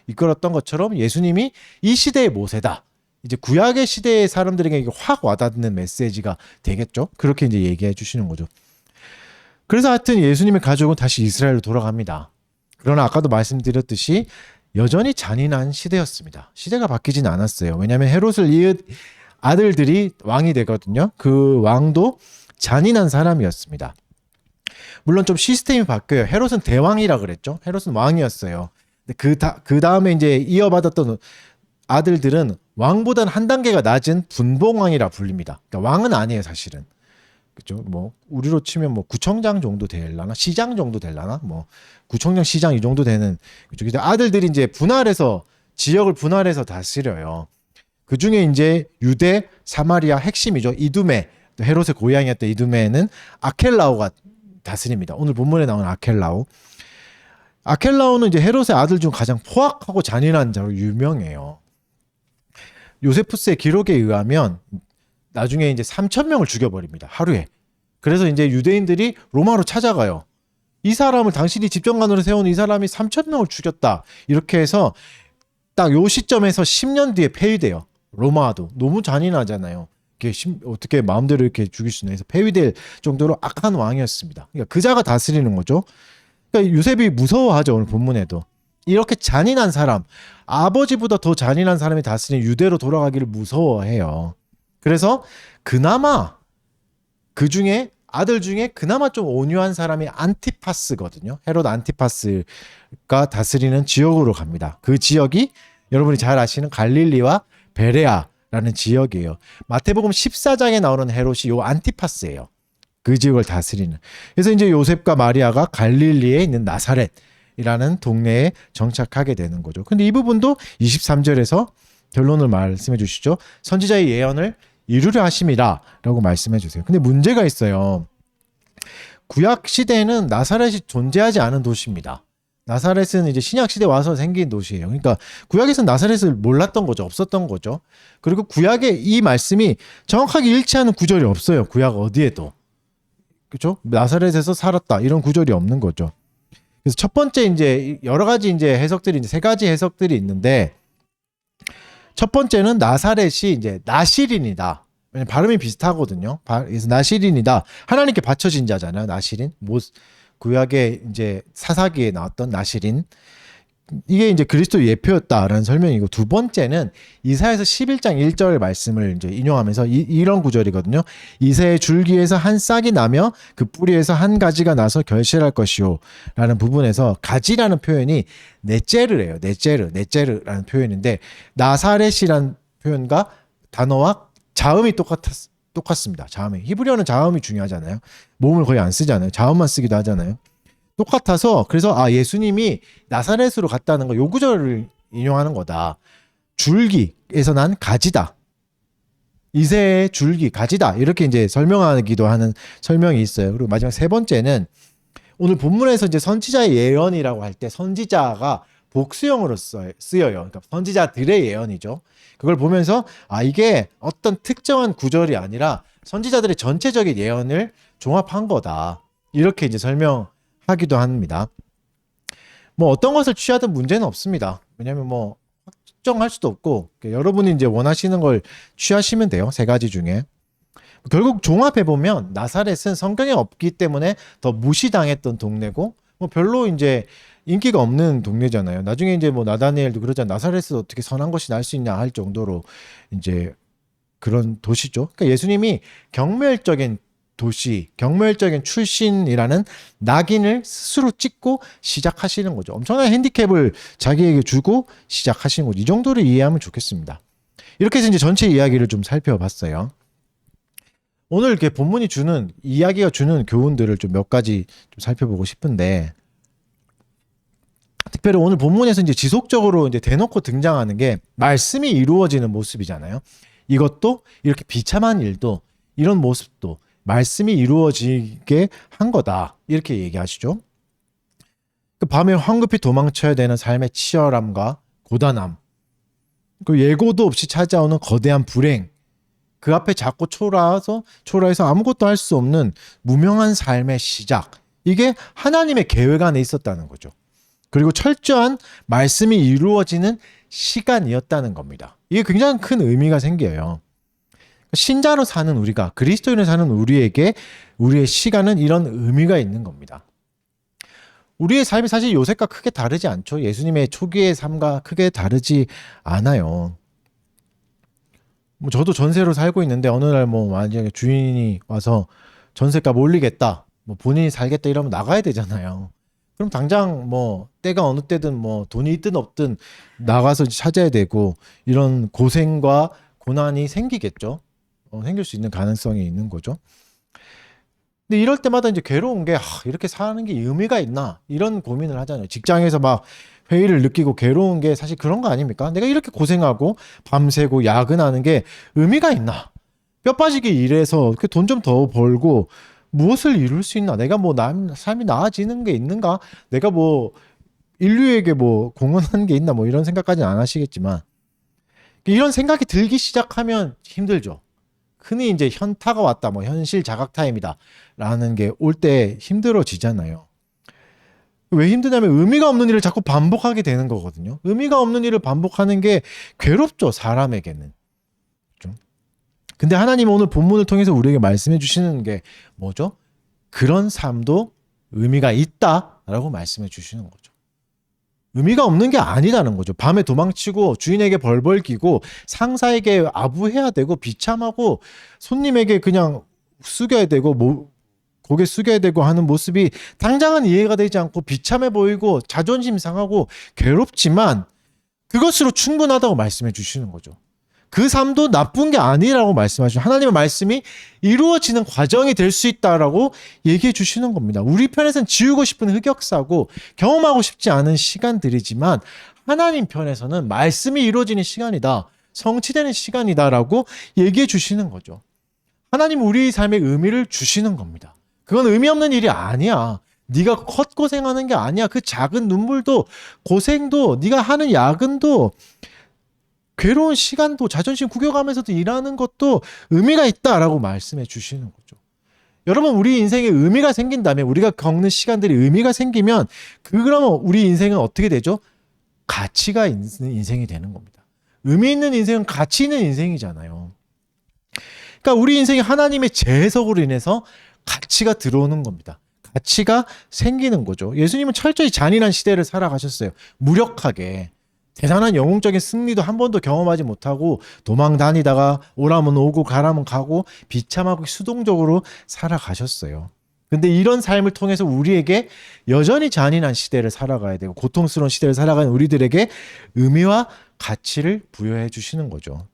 이끌었던 것처럼 예수님이 이 시대의 모세다. 이제 구약의 시대의 사람들에게 확 와닿는 메시지가 되겠죠. 그렇게 이제 얘기해 주시는 거죠. 그래서 하여튼 예수님의 가족은 다시 이스라엘로 돌아갑니다. 그러나 아까도 말씀드렸듯이 여전히 잔인한 시대였습니다. 시대가 바뀌진 않았어요. 왜냐하면 헤롯을 이은 아들들이 왕이 되거든요. 그 왕도 잔인한 사람이었습니다. 물론 좀 시스템이 바뀌어요. 헤롯은 대왕이라 그랬죠. 헤롯은 왕이었어요. 그 다음에 이제 이어받았던 아들들은 왕보다는 한 단계가 낮은 분봉왕이라 불립니다. 그러니까 왕은 아니에요, 사실은. 그죠? 뭐 우리로 치면 뭐 구청장 정도 되려나, 시장 정도 되려나, 뭐 구청장, 시장 이 정도 되는 그죠? 근데 아들들이 이제 분할해서 지역을 분할해서 다스려요. 그 중에 이제 유대, 사마리아 핵심이죠. 이두메, 헤롯의 고향이었던 이두메는 아켈라오가 다스립니다. 오늘 본문에 나오는 아켈라오. 아켈라오는 이제 헤롯의 아들 중 가장 포악하고 잔인한 자로 유명해요. 요세푸스의 기록에 의하면 나중에 이제 3,000명을 죽여버립니다. 하루에. 그래서 이제 유대인들이 로마로 찾아가요. 이 사람을 당신이 집정관으로 세운 이 사람이 3,000명을 죽였다. 이렇게 해서 딱 요 시점에서 10년 뒤에 폐위돼요. 로마도. 너무 잔인하잖아요. 어떻게 마음대로 이렇게 죽일 수 있나 해서 폐위될 정도로 악한 왕이었습니다. 그러니까 그자가 다스리는 거죠. 그러니까 요셉이 무서워하죠. 오늘 본문에도. 이렇게 잔인한 사람, 아버지보다 더 잔인한 사람이 다스린 유대로 돌아가기를 무서워해요. 그래서 그나마 그 중에 아들 중에 그나마 좀 온유한 사람이 안티파스거든요. 헤롯 안티파스가 다스리는 지역으로 갑니다. 그 지역이 여러분이 잘 아시는 갈릴리와 베레아라는 지역이에요. 마태복음 14장에 나오는 헤롯이 요 안티파스예요. 그 지역을 다스리는. 그래서 이제 요셉과 마리아가 갈릴리에 있는 나사렛이라는 동네에 정착하게 되는 거죠. 근데 이 부분도 23절에서 결론을 말씀해 주시죠. 선지자의 예언을 이루려 하심이라 라고 말씀해 주세요. 근데 문제가 있어요. 구약 시대에는 나사렛이 존재하지 않은 도시입니다. 나사렛은 이제 신약 시대 와서 생긴 도시예요. 그러니까 구약에서는 나사렛을 몰랐던 거죠. 없었던 거죠. 그리고 구약에 이 말씀이 정확하게 일치하는 구절이 없어요. 구약 어디에도. 그렇죠? 나사렛에서 살았다 이런 구절이 없는 거죠. 그래서 첫 번째 이제 여러 가지 이제 해석들이 이제 세 가지 해석들이 있는데 첫 번째는 나사렛이 이제 나시린이다. 왜냐면 발음이 비슷하거든요. 그래서 나시린이다. 하나님께 바쳐진 자잖아요. 나시린. 구약의 이제 사사기에 나왔던 나시린. 이게 이제 그리스도 예표였다라는 설명이고 두 번째는 이사야서 11장 1절 말씀을 이제 인용하면서 이런 구절이거든요. 이새의 줄기에서 한 싹이 나며 그 뿌리에서 한 가지가 나서 결실할 것이요 라는 부분에서 가지라는 표현이 네제르예요. 네제르라는 표현인데 나사렛이라는 표현과 단어와 자음이 똑같습니다. 자음이. 히브리어는 자음이 중요하잖아요. 모음을 거의 안 쓰잖아요. 자음만 쓰기도 하잖아요. 똑같아서 그래서 예수님이 나사렛으로 갔다는 거 요 구절을 인용하는 거다. 줄기에서 난 가지다. 이새의 줄기, 가지다. 이렇게 이제 설명하기도 하는 설명이 있어요. 그리고 마지막 세 번째는 오늘 본문에서 이제 선지자의 예언이라고 할 때 선지자가 복수형으로 쓰여요. 그러니까 선지자들의 예언이죠. 그걸 보면서 이게 어떤 특정한 구절이 아니라 선지자들의 전체적인 예언을 종합한 거다. 이렇게 이제 설명하기도 합니다. 뭐 어떤 것을 취하든 문제는 없습니다. 왜냐하면 뭐 확정할 수도 없고 여러분이 이제 원하시는 걸 취하시면 돼요. 세 가지 중에. 결국 종합해 보면 나사렛은 성경에 없기 때문에 더 무시당했던 동네고 뭐 별로 이제 인기가 없는 동네잖아요. 나중에 이제 뭐 나다니엘도 그러잖아요. 나사렛에서 어떻게 선한 것이 날 수 있냐 할 정도로 이제 그런 도시죠. 그러니까 예수님이 경멸적인 도시, 경멸적인 출신이라는 낙인을 스스로 찍고 시작하시는 거죠. 엄청난 핸디캡을 자기에게 주고 시작하시는 거죠. 이 정도를 이해하면 좋겠습니다. 이렇게 해서 이제 전체 이야기를 좀 살펴봤어요. 오늘 이렇게 본문이 주는 이야기가 주는 교훈들을 좀 몇 가지 좀 살펴보고 싶은데 특별히 오늘 본문에서 이제 지속적으로 이제 대놓고 등장하는 게 말씀이 이루어지는 모습이잖아요. 이것도 이렇게 비참한 일도 이런 모습도 말씀이 이루어지게 한 거다. 이렇게 얘기하시죠. 그 밤에 황급히 도망쳐야 되는 삶의 치열함과 고단함, 그 예고도 없이 찾아오는 거대한 불행, 그 앞에 자꾸 초라해서 아무것도 할 수 없는 무명한 삶의 시작. 이게 하나님의 계획 안에 있었다는 거죠. 그리고 철저한 말씀이 이루어지는 시간이었다는 겁니다. 이게 굉장히 큰 의미가 생겨요. 신자로 사는 우리가, 그리스도인으로 사는 우리에게 우리의 시간은 이런 의미가 있는 겁니다. 우리의 삶이 사실 요셉과 크게 다르지 않죠. 예수님의 초기의 삶과 크게 다르지 않아요. 뭐 저도 전세로 살고 있는데 어느 날 뭐 만약에 주인이 와서 전세값 올리겠다, 뭐 본인이 살겠다 이러면 나가야 되잖아요. 그럼 당장 뭐 때가 어느 때든 뭐 돈이 있든 없든 나가서 찾아야 되고 이런 고생과 고난이 생기겠죠. 생길 수 있는 가능성이 있는 거죠. 근데 이럴 때마다 이제 괴로운 게 이렇게 사는 게 의미가 있나 이런 고민을 하잖아요. 직장에서 막 회의를 느끼고 괴로운 게 사실 그런 거 아닙니까? 내가 이렇게 고생하고 밤새고 야근하는 게 의미가 있나? 뼈 빠지게 일해서 돈 좀 더 벌고 무엇을 이룰 수 있나? 내가 뭐 삶이 나아지는 게 있는가? 내가 뭐 인류에게 뭐 공헌하는 게 있나? 뭐 이런 생각까지는 안 하시겠지만 이런 생각이 들기 시작하면 힘들죠. 흔히 이제 현타가 왔다, 뭐 현실 자각 타임이다 라는 게 올 때 힘들어지잖아요. 왜 힘드냐면 의미가 없는 일을 자꾸 반복하게 되는 거거든요. 의미가 없는 일을 반복하는 게 괴롭죠, 사람에게는. 근데 하나님은 오늘 본문을 통해서 우리에게 말씀해 주시는 게 뭐죠? 그런 삶도 의미가 있다라고 말씀해 주시는 거죠. 의미가 없는 게 아니라는 거죠. 밤에 도망치고 주인에게 벌벌 기고 상사에게 아부해야 되고 비참하고 손님에게 그냥 숙여야 되고 고개 숙여야 되고 하는 모습이 당장은 이해가 되지 않고 비참해 보이고 자존심 상하고 괴롭지만 그것으로 충분하다고 말씀해 주시는 거죠. 그 삶도 나쁜 게 아니라고 말씀하시죠. 하나님의 말씀이 이루어지는 과정이 될 수 있다라고 얘기해 주시는 겁니다. 우리 편에서는 지우고 싶은 흑역사고 경험하고 싶지 않은 시간들이지만 하나님 편에서는 말씀이 이루어지는 시간이다. 성취되는 시간이다라고 얘기해 주시는 거죠. 하나님은 우리 삶에 의미를 주시는 겁니다. 그건 의미 없는 일이 아니야. 네가 헛고생하는 게 아니야. 그 작은 눈물도 고생도 네가 하는 야근도 괴로운 시간도 자존심 구겨가면서도 일하는 것도 의미가 있다라고 말씀해 주시는 거죠. 여러분, 우리 인생에 의미가 생긴다면, 우리가 겪는 시간들이 의미가 생기면 그러면 우리 인생은 어떻게 되죠? 가치가 있는 인생이 되는 겁니다. 의미 있는 인생은 가치 있는 인생이잖아요. 그러니까 우리 인생이 하나님의 재해석으로 인해서 가치가 들어오는 겁니다. 가치가 생기는 거죠. 예수님은 철저히 잔인한 시대를 살아가셨어요. 무력하게. 대단한 영웅적인 승리도 한 번도 경험하지 못하고 도망 다니다가 오라면 오고 가라면 가고 비참하고 수동적으로 살아가셨어요. 근데 이런 삶을 통해서 우리에게 여전히 잔인한 시대를 살아가야 되고 고통스러운 시대를 살아가는 우리들에게 의미와 가치를 부여해 주시는 거죠.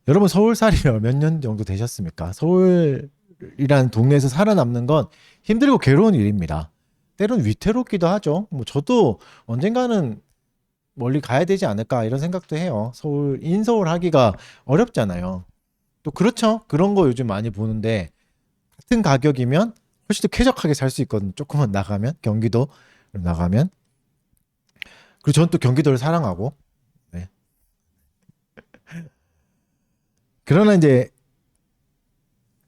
여러분, 서울살이 몇 년 정도 되셨습니까? 서울이라는 동네에서 살아남는 건 힘들고 괴로운 일입니다. 때론 위태롭기도 하죠. 뭐 저도 언젠가는 멀리 가야 되지 않을까 이런 생각도 해요. 인서울 하기가 어렵잖아요. 또 그렇죠. 그런 거 요즘 많이 보는데 같은 가격이면 훨씬 더 쾌적하게 살 수 있거든요. 조금만 나가면, 경기도 나가면. 그리고 저는 또 경기도를 사랑하고. 네. 그러나 이제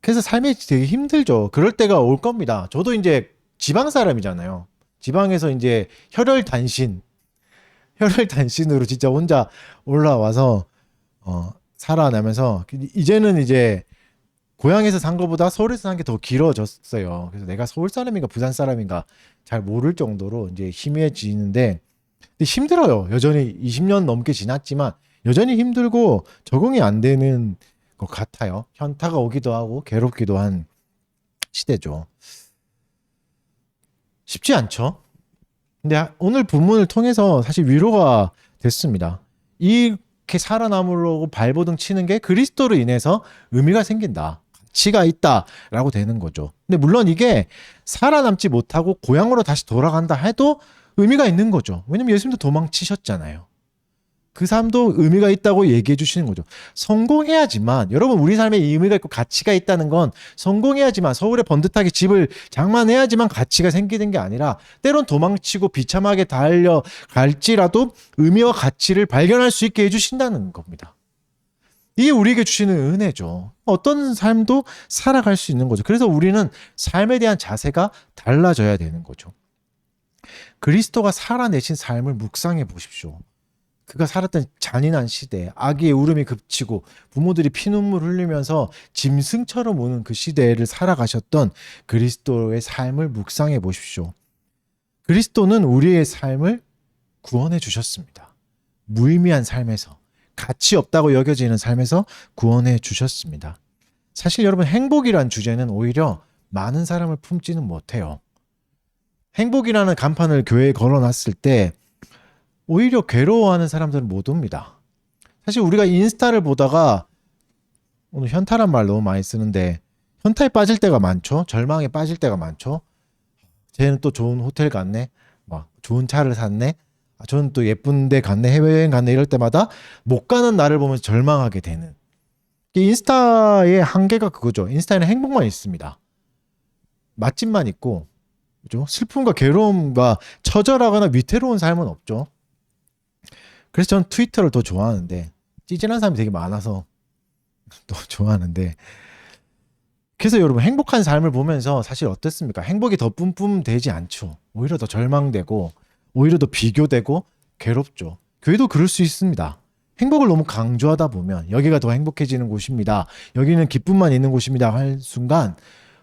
그래서 삶이 되게 힘들죠. 그럴 때가 올 겁니다. 저도 이제 지방 사람이잖아요. 지방에서 이제 혈혈단신으로 진짜 혼자 올라와서 살아나면서 이제는 이제 고향에서 산 거보다 서울에서 산 게 더 길어졌어요. 그래서 내가 서울 사람인가 부산 사람인가 잘 모를 정도로 이제 희미해지는데 근데 힘들어요. 여전히 20년 넘게 지났지만 여전히 힘들고 적응이 안 되는 것 같아요. 현타가 오기도 하고 괴롭기도 한 시대죠. 쉽지 않죠. 근데 오늘 본문을 통해서 사실 위로가 됐습니다. 이렇게 살아남으려고 발버둥 치는 게 그리스도로 인해서 의미가 생긴다. 가치가 있다라고 되는 거죠. 근데 물론 이게 살아남지 못하고 고향으로 다시 돌아간다 해도 의미가 있는 거죠. 왜냐면 예수님도 도망치셨잖아요. 그 삶도 의미가 있다고 얘기해 주시는 거죠. 성공해야지만, 여러분, 우리 삶에 의미가 있고 가치가 있다는 건 성공해야지만, 서울에 번듯하게 집을 장만해야지만 가치가 생기는 게 아니라 때론 도망치고 비참하게 달려갈지라도 의미와 가치를 발견할 수 있게 해주신다는 겁니다. 이게 우리에게 주시는 은혜죠. 어떤 삶도 살아갈 수 있는 거죠. 그래서 우리는 삶에 대한 자세가 달라져야 되는 거죠. 그리스도가 살아내신 삶을 묵상해 보십시오. 그가 살았던 잔인한 시대, 아기의 울음이 그치고 부모들이 피눈물 흘리면서 짐승처럼 우는 그 시대를 살아가셨던 그리스도의 삶을 묵상해 보십시오. 그리스도는 우리의 삶을 구원해 주셨습니다. 무의미한 삶에서, 가치 없다고 여겨지는 삶에서 구원해 주셨습니다. 사실 여러분, 행복이란 주제는 오히려 많은 사람을 품지는 못해요. 행복이라는 간판을 교회에 걸어놨을 때 오히려 괴로워하는 사람들은 못 옵니다. 사실 우리가 인스타를 보다가, 오늘 현타란 말 너무 많이 쓰는데 현타에 빠질 때가 많죠. 절망에 빠질 때가 많죠. 쟤는 또 좋은 호텔 갔네, 막 좋은 차를 샀네, 저는 또 예쁜 데 갔네, 해외여행 갔네, 이럴 때마다 못 가는 나를 보면서 절망하게 되는. 인스타의 한계가 그거죠. 인스타에는 행복만 있습니다. 맛집만 있고, 그죠? 슬픔과 괴로움과 처절하거나 위태로운 삶은 없죠. 그래서 저는 트위터를 더 좋아하는데, 찌질한 사람이 되게 많아서 또 좋아하는데, 그래서 여러분, 행복한 삶을 보면서 사실 어땠습니까? 행복이 더 뿜뿜되지 않죠. 오히려 더 절망되고, 오히려 더 비교되고 괴롭죠. 교회도 그럴 수 있습니다. 행복을 너무 강조하다 보면 여기가 더 행복해지는 곳입니다, 여기는 기쁨만 있는 곳입니다 할 순간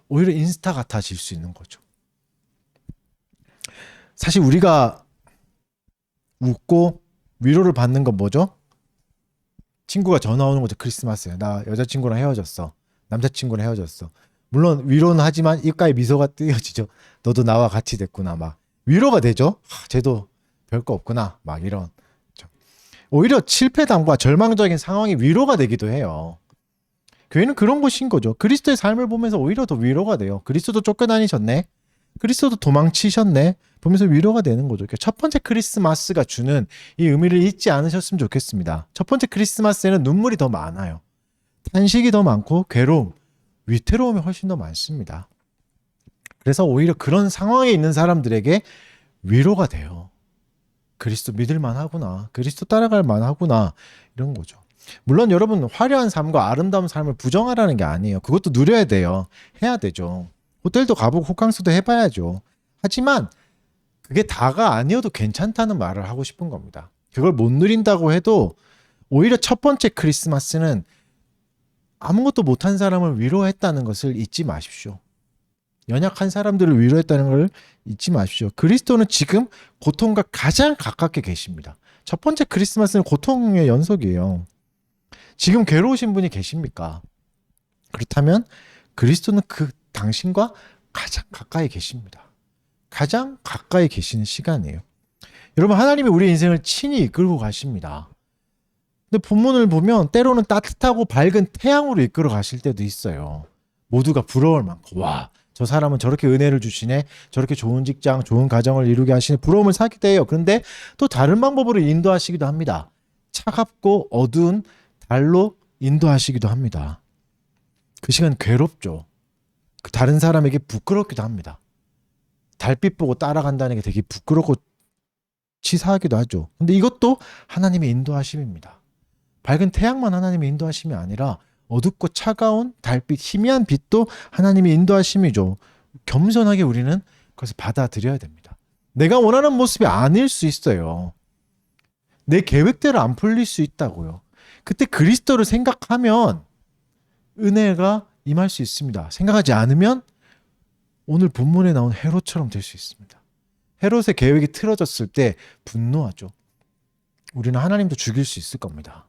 오히려 인스타 같아질 수 있는 거죠. 사실 우리가 웃고 위로를 받는 건 뭐죠? 친구가 전화 오는 거죠. 크리스마스에 나 여자친구랑 헤어졌어, 남자친구랑 헤어졌어. 물론 위로는 하지만 입가에 미소가 띄어지죠. 너도 나와 같이 됐구나, 막 위로가 되죠. 쟤도 별거 없구나, 막 이런. 오히려 실패담과 절망적인 상황이 위로가 되기도 해요. 교회는 그런 곳인 거죠. 그리스도의 삶을 보면서 오히려 더 위로가 돼요. 그리스도도 쫓겨다니셨네, 그리스도도 도망치셨네 보면서 위로가 되는 거죠. 첫 번째 크리스마스가 주는 이 의미를 잊지 않으셨으면 좋겠습니다. 첫 번째 크리스마스에는 눈물이 더 많아요. 탄식이 더 많고 괴로움, 위태로움이 훨씬 더 많습니다. 그래서 오히려 그런 상황에 있는 사람들에게 위로가 돼요. 그리스도 믿을 만하구나. 그리스도 따라갈 만하구나. 이런 거죠. 물론 여러분 화려한 삶과 아름다운 삶을 부정하라는 게 아니에요. 그것도 누려야 돼요. 해야 되죠. 호텔도 가보고 호캉스도 해봐야죠. 하지만 그게 다가 아니어도 괜찮다는 말을 하고 싶은 겁니다. 그걸 못 누린다고 해도 오히려 첫 번째 크리스마스는 아무것도 못한 사람을 위로했다는 것을 잊지 마십시오. 연약한 사람들을 위로했다는 걸 잊지 마십시오. 그리스도는 지금 고통과 가장 가깝게 계십니다. 첫 번째 크리스마스는 고통의 연속이에요. 지금 괴로우신 분이 계십니까? 그렇다면 그리스도는 그 당신과 가장 가까이 계십니다. 가장 가까이 계시는 시간이에요. 여러분 하나님이 우리 인생을 친히 이끌고 가십니다. 근데 본문을 보면 때로는 따뜻하고 밝은 태양으로 이끌어 가실 때도 있어요. 모두가 부러울 만큼 와, 저 사람은 저렇게 은혜를 주시네. 저렇게 좋은 직장, 좋은 가정을 이루게 하시네. 부러움을 사기도 해요. 그런데 또 다른 방법으로 인도하시기도 합니다. 차갑고 어두운 달로 인도하시기도 합니다. 그 시간 괴롭죠. 다른 사람에게 부끄럽기도 합니다. 달빛 보고 따라간다는 게 되게 부끄럽고 치사하기도 하죠. 근데 이것도 하나님의 인도하심입니다. 밝은 태양만 하나님의 인도하심이 아니라 어둡고 차가운 달빛, 희미한 빛도 하나님의 인도하심이죠. 겸손하게 우리는 그것을 받아들여야 됩니다. 내가 원하는 모습이 아닐 수 있어요. 내 계획대로 안 풀릴 수 있다고요. 그때 그리스도를 생각하면 은혜가 임할 수 있습니다. 생각하지 않으면 오늘 본문에 나온 헤롯처럼 될 수 있습니다. 헤롯의 계획이 틀어졌을 때 분노하죠. 우리는 하나님도 죽일 수 있을 겁니다.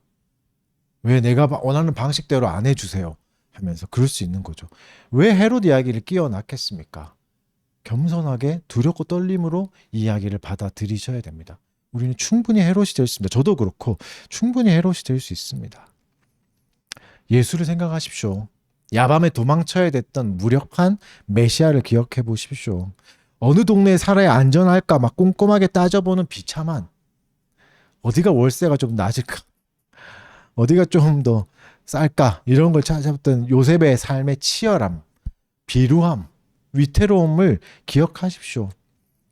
왜 내가 원하는 방식대로 안 해주세요 하면서 그럴 수 있는 거죠. 왜 헤롯 이야기를 끼워 넣겠습니까? 겸손하게 두렵고 떨림으로 이 이야기를 받아들이셔야 됩니다. 우리는 충분히 헤롯이 될 수 있습니다. 저도 그렇고 충분히 헤롯이 될 수 있습니다. 예수를 생각하십시오. 야밤에 도망쳐야 됐던 무력한 메시아를 기억해 보십시오. 어느 동네에 살아야 안전할까 막 꼼꼼하게 따져보는 비참한, 어디가 월세가 좀 낮을까, 어디가 좀 더 쌀까, 이런 걸 찾아봤던 요셉의 삶의 치열함, 비루함, 위태로움을 기억하십시오.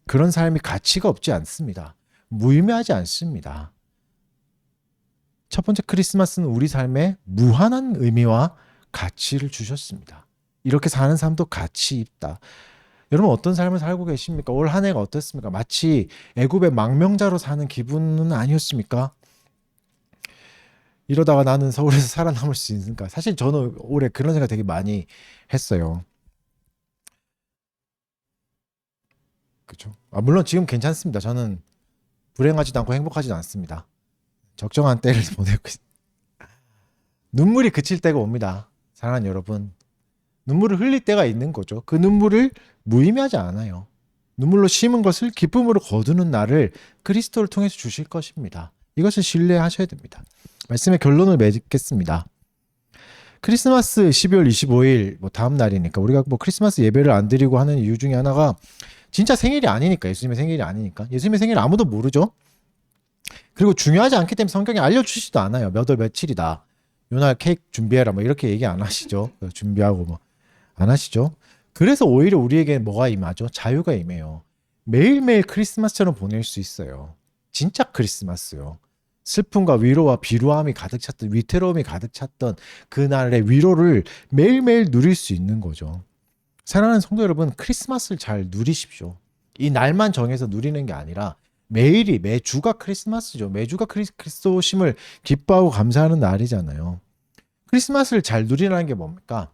그런 삶이 가치가 없지 않습니다. 무의미하지 않습니다. 첫 번째 크리스마스는 우리 삶에 무한한 의미와 가치를 주셨습니다. 이렇게 사는 삶도 가치 있다. 여러분 어떤 삶을 살고 계십니까? 올 한 해가 어떻습니까? 마치 애굽의 망명자로 사는 기분은 아니었습니까? 이러다가 나는 서울에서 살아남을 수 있을까? 사실 저는 올해 그런 생각 되게 많이 했어요. 그렇죠? 물론 지금 괜찮습니다. 저는 불행하지도 않고 행복하지도 않습니다. 적정한 때를 보내고 있습니다. 눈물이 그칠 때가 옵니다. 사랑하는 여러분, 눈물을 흘릴 때가 있는 거죠. 그 눈물을 무의미하지 않아요. 눈물로 심은 것을 기쁨으로 거두는 날을 그리스도를 통해서 주실 것입니다. 이것을 신뢰하셔야 됩니다. 말씀의 결론을 맺겠습니다. 크리스마스 12월 25일 다음 날이니까 우리가 크리스마스 예배를 안 드리고 하는 이유 중에 하나가 진짜 생일이 아니니까, 예수님의 생일이 아니니까. 예수님의 생일 아무도 모르죠. 그리고 중요하지 않기 때문에 성경에 알려주시지도 않아요. 몇 월 며칠이다. 요날 케이크 준비해라 이렇게 얘기 안 하시죠. 준비하고 안 하시죠. 그래서 오히려 우리에게 뭐가 임하죠? 자유가 임해요. 매일매일 크리스마스처럼 보낼 수 있어요. 진짜 크리스마스요. 슬픔과 위로와 비루함이 가득 찼던, 위태로움이 가득 찼던 그날의 위로를 매일매일 누릴 수 있는 거죠. 사랑하는 성도 여러분, 크리스마스를 잘 누리십시오. 이 날만 정해서 누리는 게 아니라 매일이, 매주가 크리스마스죠. 매주가 그리스도심을 기뻐하고 감사하는 날이잖아요. 크리스마스를 잘 누리라는 게 뭡니까?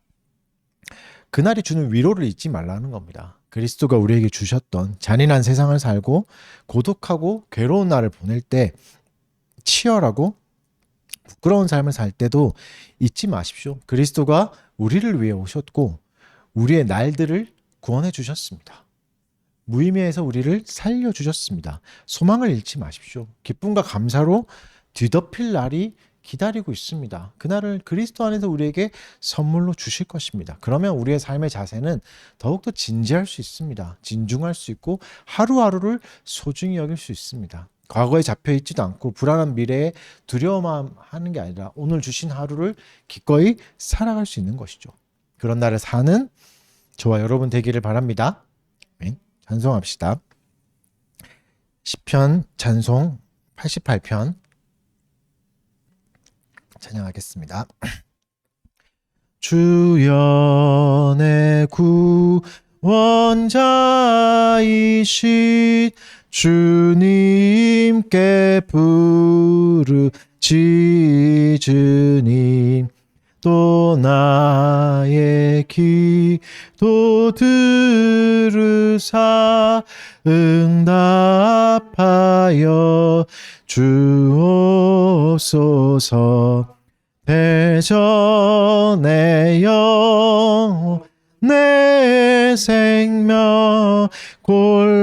그날이 주는 위로를 잊지 말라는 겁니다. 그리스도가 우리에게 주셨던 잔인한 세상을 살고 고독하고 괴로운 날을 보낼 때, 치열하고 부끄러운 삶을 살 때도 잊지 마십시오. 그리스도가 우리를 위해 오셨고 우리의 날들을 구원해 주셨습니다. 무의미해서 우리를 살려주셨습니다. 소망을 잃지 마십시오. 기쁨과 감사로 뒤덮일 날이 기다리고 있습니다. 그날을 그리스도 안에서 우리에게 선물로 주실 것입니다. 그러면 우리의 삶의 자세는 더욱더 진지할 수 있습니다. 진중할 수 있고 하루하루를 소중히 여길 수 있습니다. 과거에 잡혀있지도 않고 불안한 미래에 두려워만 하는 게 아니라 오늘 주신 하루를 기꺼이 살아갈 수 있는 것이죠. 그런 날을 사는 저와 여러분 되기를 바랍니다. 아멘. 찬송합시다. 시편 찬송 88편 찬양하겠습니다. 주여 내 구원자이신 주님께 부르짖으니 또 나의 기도 들으사 응답하여 주옵소서. 대전의 영혼 내 생명 곤란하며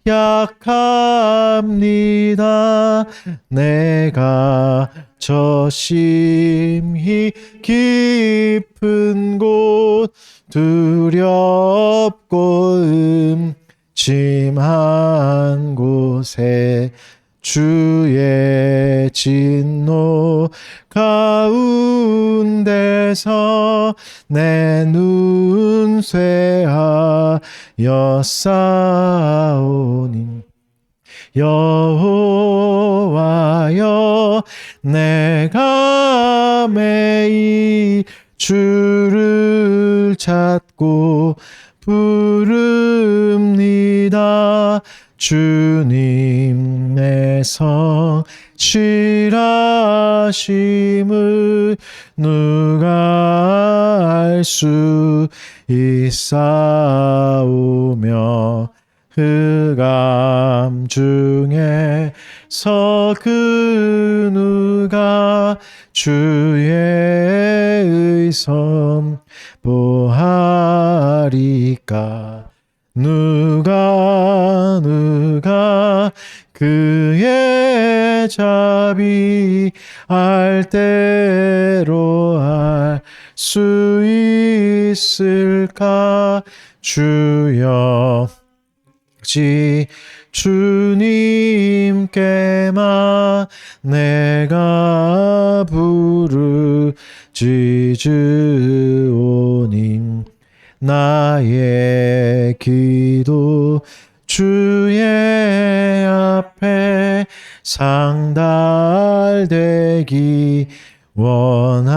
약합니다. 내가 저 심히 깊은 곳 두렵고 음침한 곳에 주의 진노 가운데서 내 눈 쇠하여 싸우니 여호와여 내가 매일 주를 찾고 부릅니다. 주님의 성실하심을 누가 알 수 있사오며 흑암 중에서 그 누가 주의 의som 보하리까. 누가 그의 자비할 대로 알 수 있을까. 주여 주님께만 내가 부르짖으오니 나의 기도 주의 앞에 상달되기 원합니다.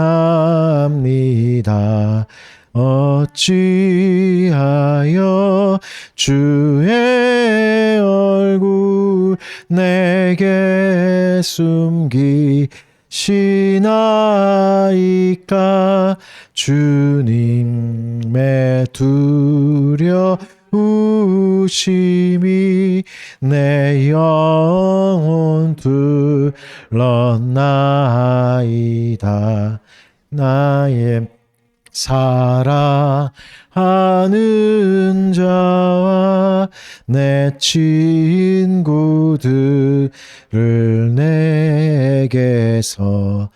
어찌하여 주의 얼굴 내게 숨기시나이까. 주님의 두려우심이 내 영혼 둘러나이다. 나의 사랑하는 자와 내 친구들을 내게서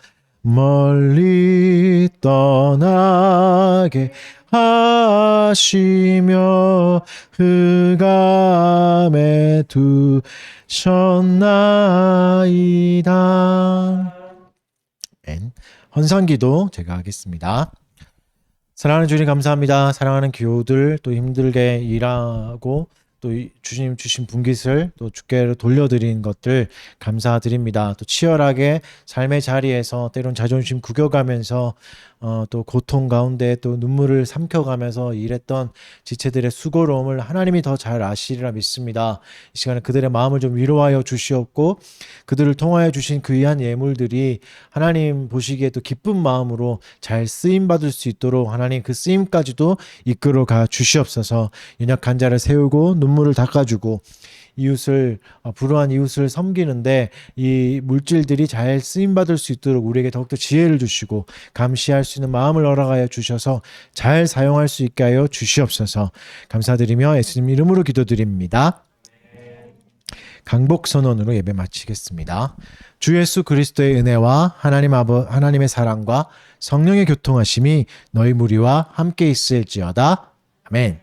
멀리 떠나게 하시며 흑암에 두셨나이다. 헌상기도 제가 하겠습니다. 사랑하는 주님 감사합니다. 사랑하는 교우들 또 힘들게 일하고 또 주님 주신 분깃을 또 주께 돌려드린 것들 감사드립니다. 또 치열하게 삶의 자리에서 때론 자존심 구겨가면서 또 고통 가운데 또 눈물을 삼켜가면서 일했던 지체들의 수고로움을 하나님이 더 잘 아시리라 믿습니다. 이 시간에 그들의 마음을 좀 위로하여 주시옵고 그들을 통하여 주신 그 귀한 예물들이 하나님 보시기에 또 기쁜 마음으로 잘 쓰임받을 수 있도록 하나님 그 쓰임까지도 이끌어가 주시옵소서. 연약한 자를 세우고 눈물을 닦아주고 이웃을 불우한 이웃을 섬기는데 이 물질들이 잘 쓰임받을 수 있도록 우리에게 더욱더 지혜를 주시고 감시할 수 있는 마음을 허락하여 주셔서 잘 사용할 수 있게 하여 주시옵소서. 감사드리며 예수님 이름으로 기도드립니다. 강복선언으로 예배 마치겠습니다. 주 예수 그리스도의 은혜와 하나님의 사랑과 성령의 교통하심이 너희 무리와 함께 있을지어다. 아멘.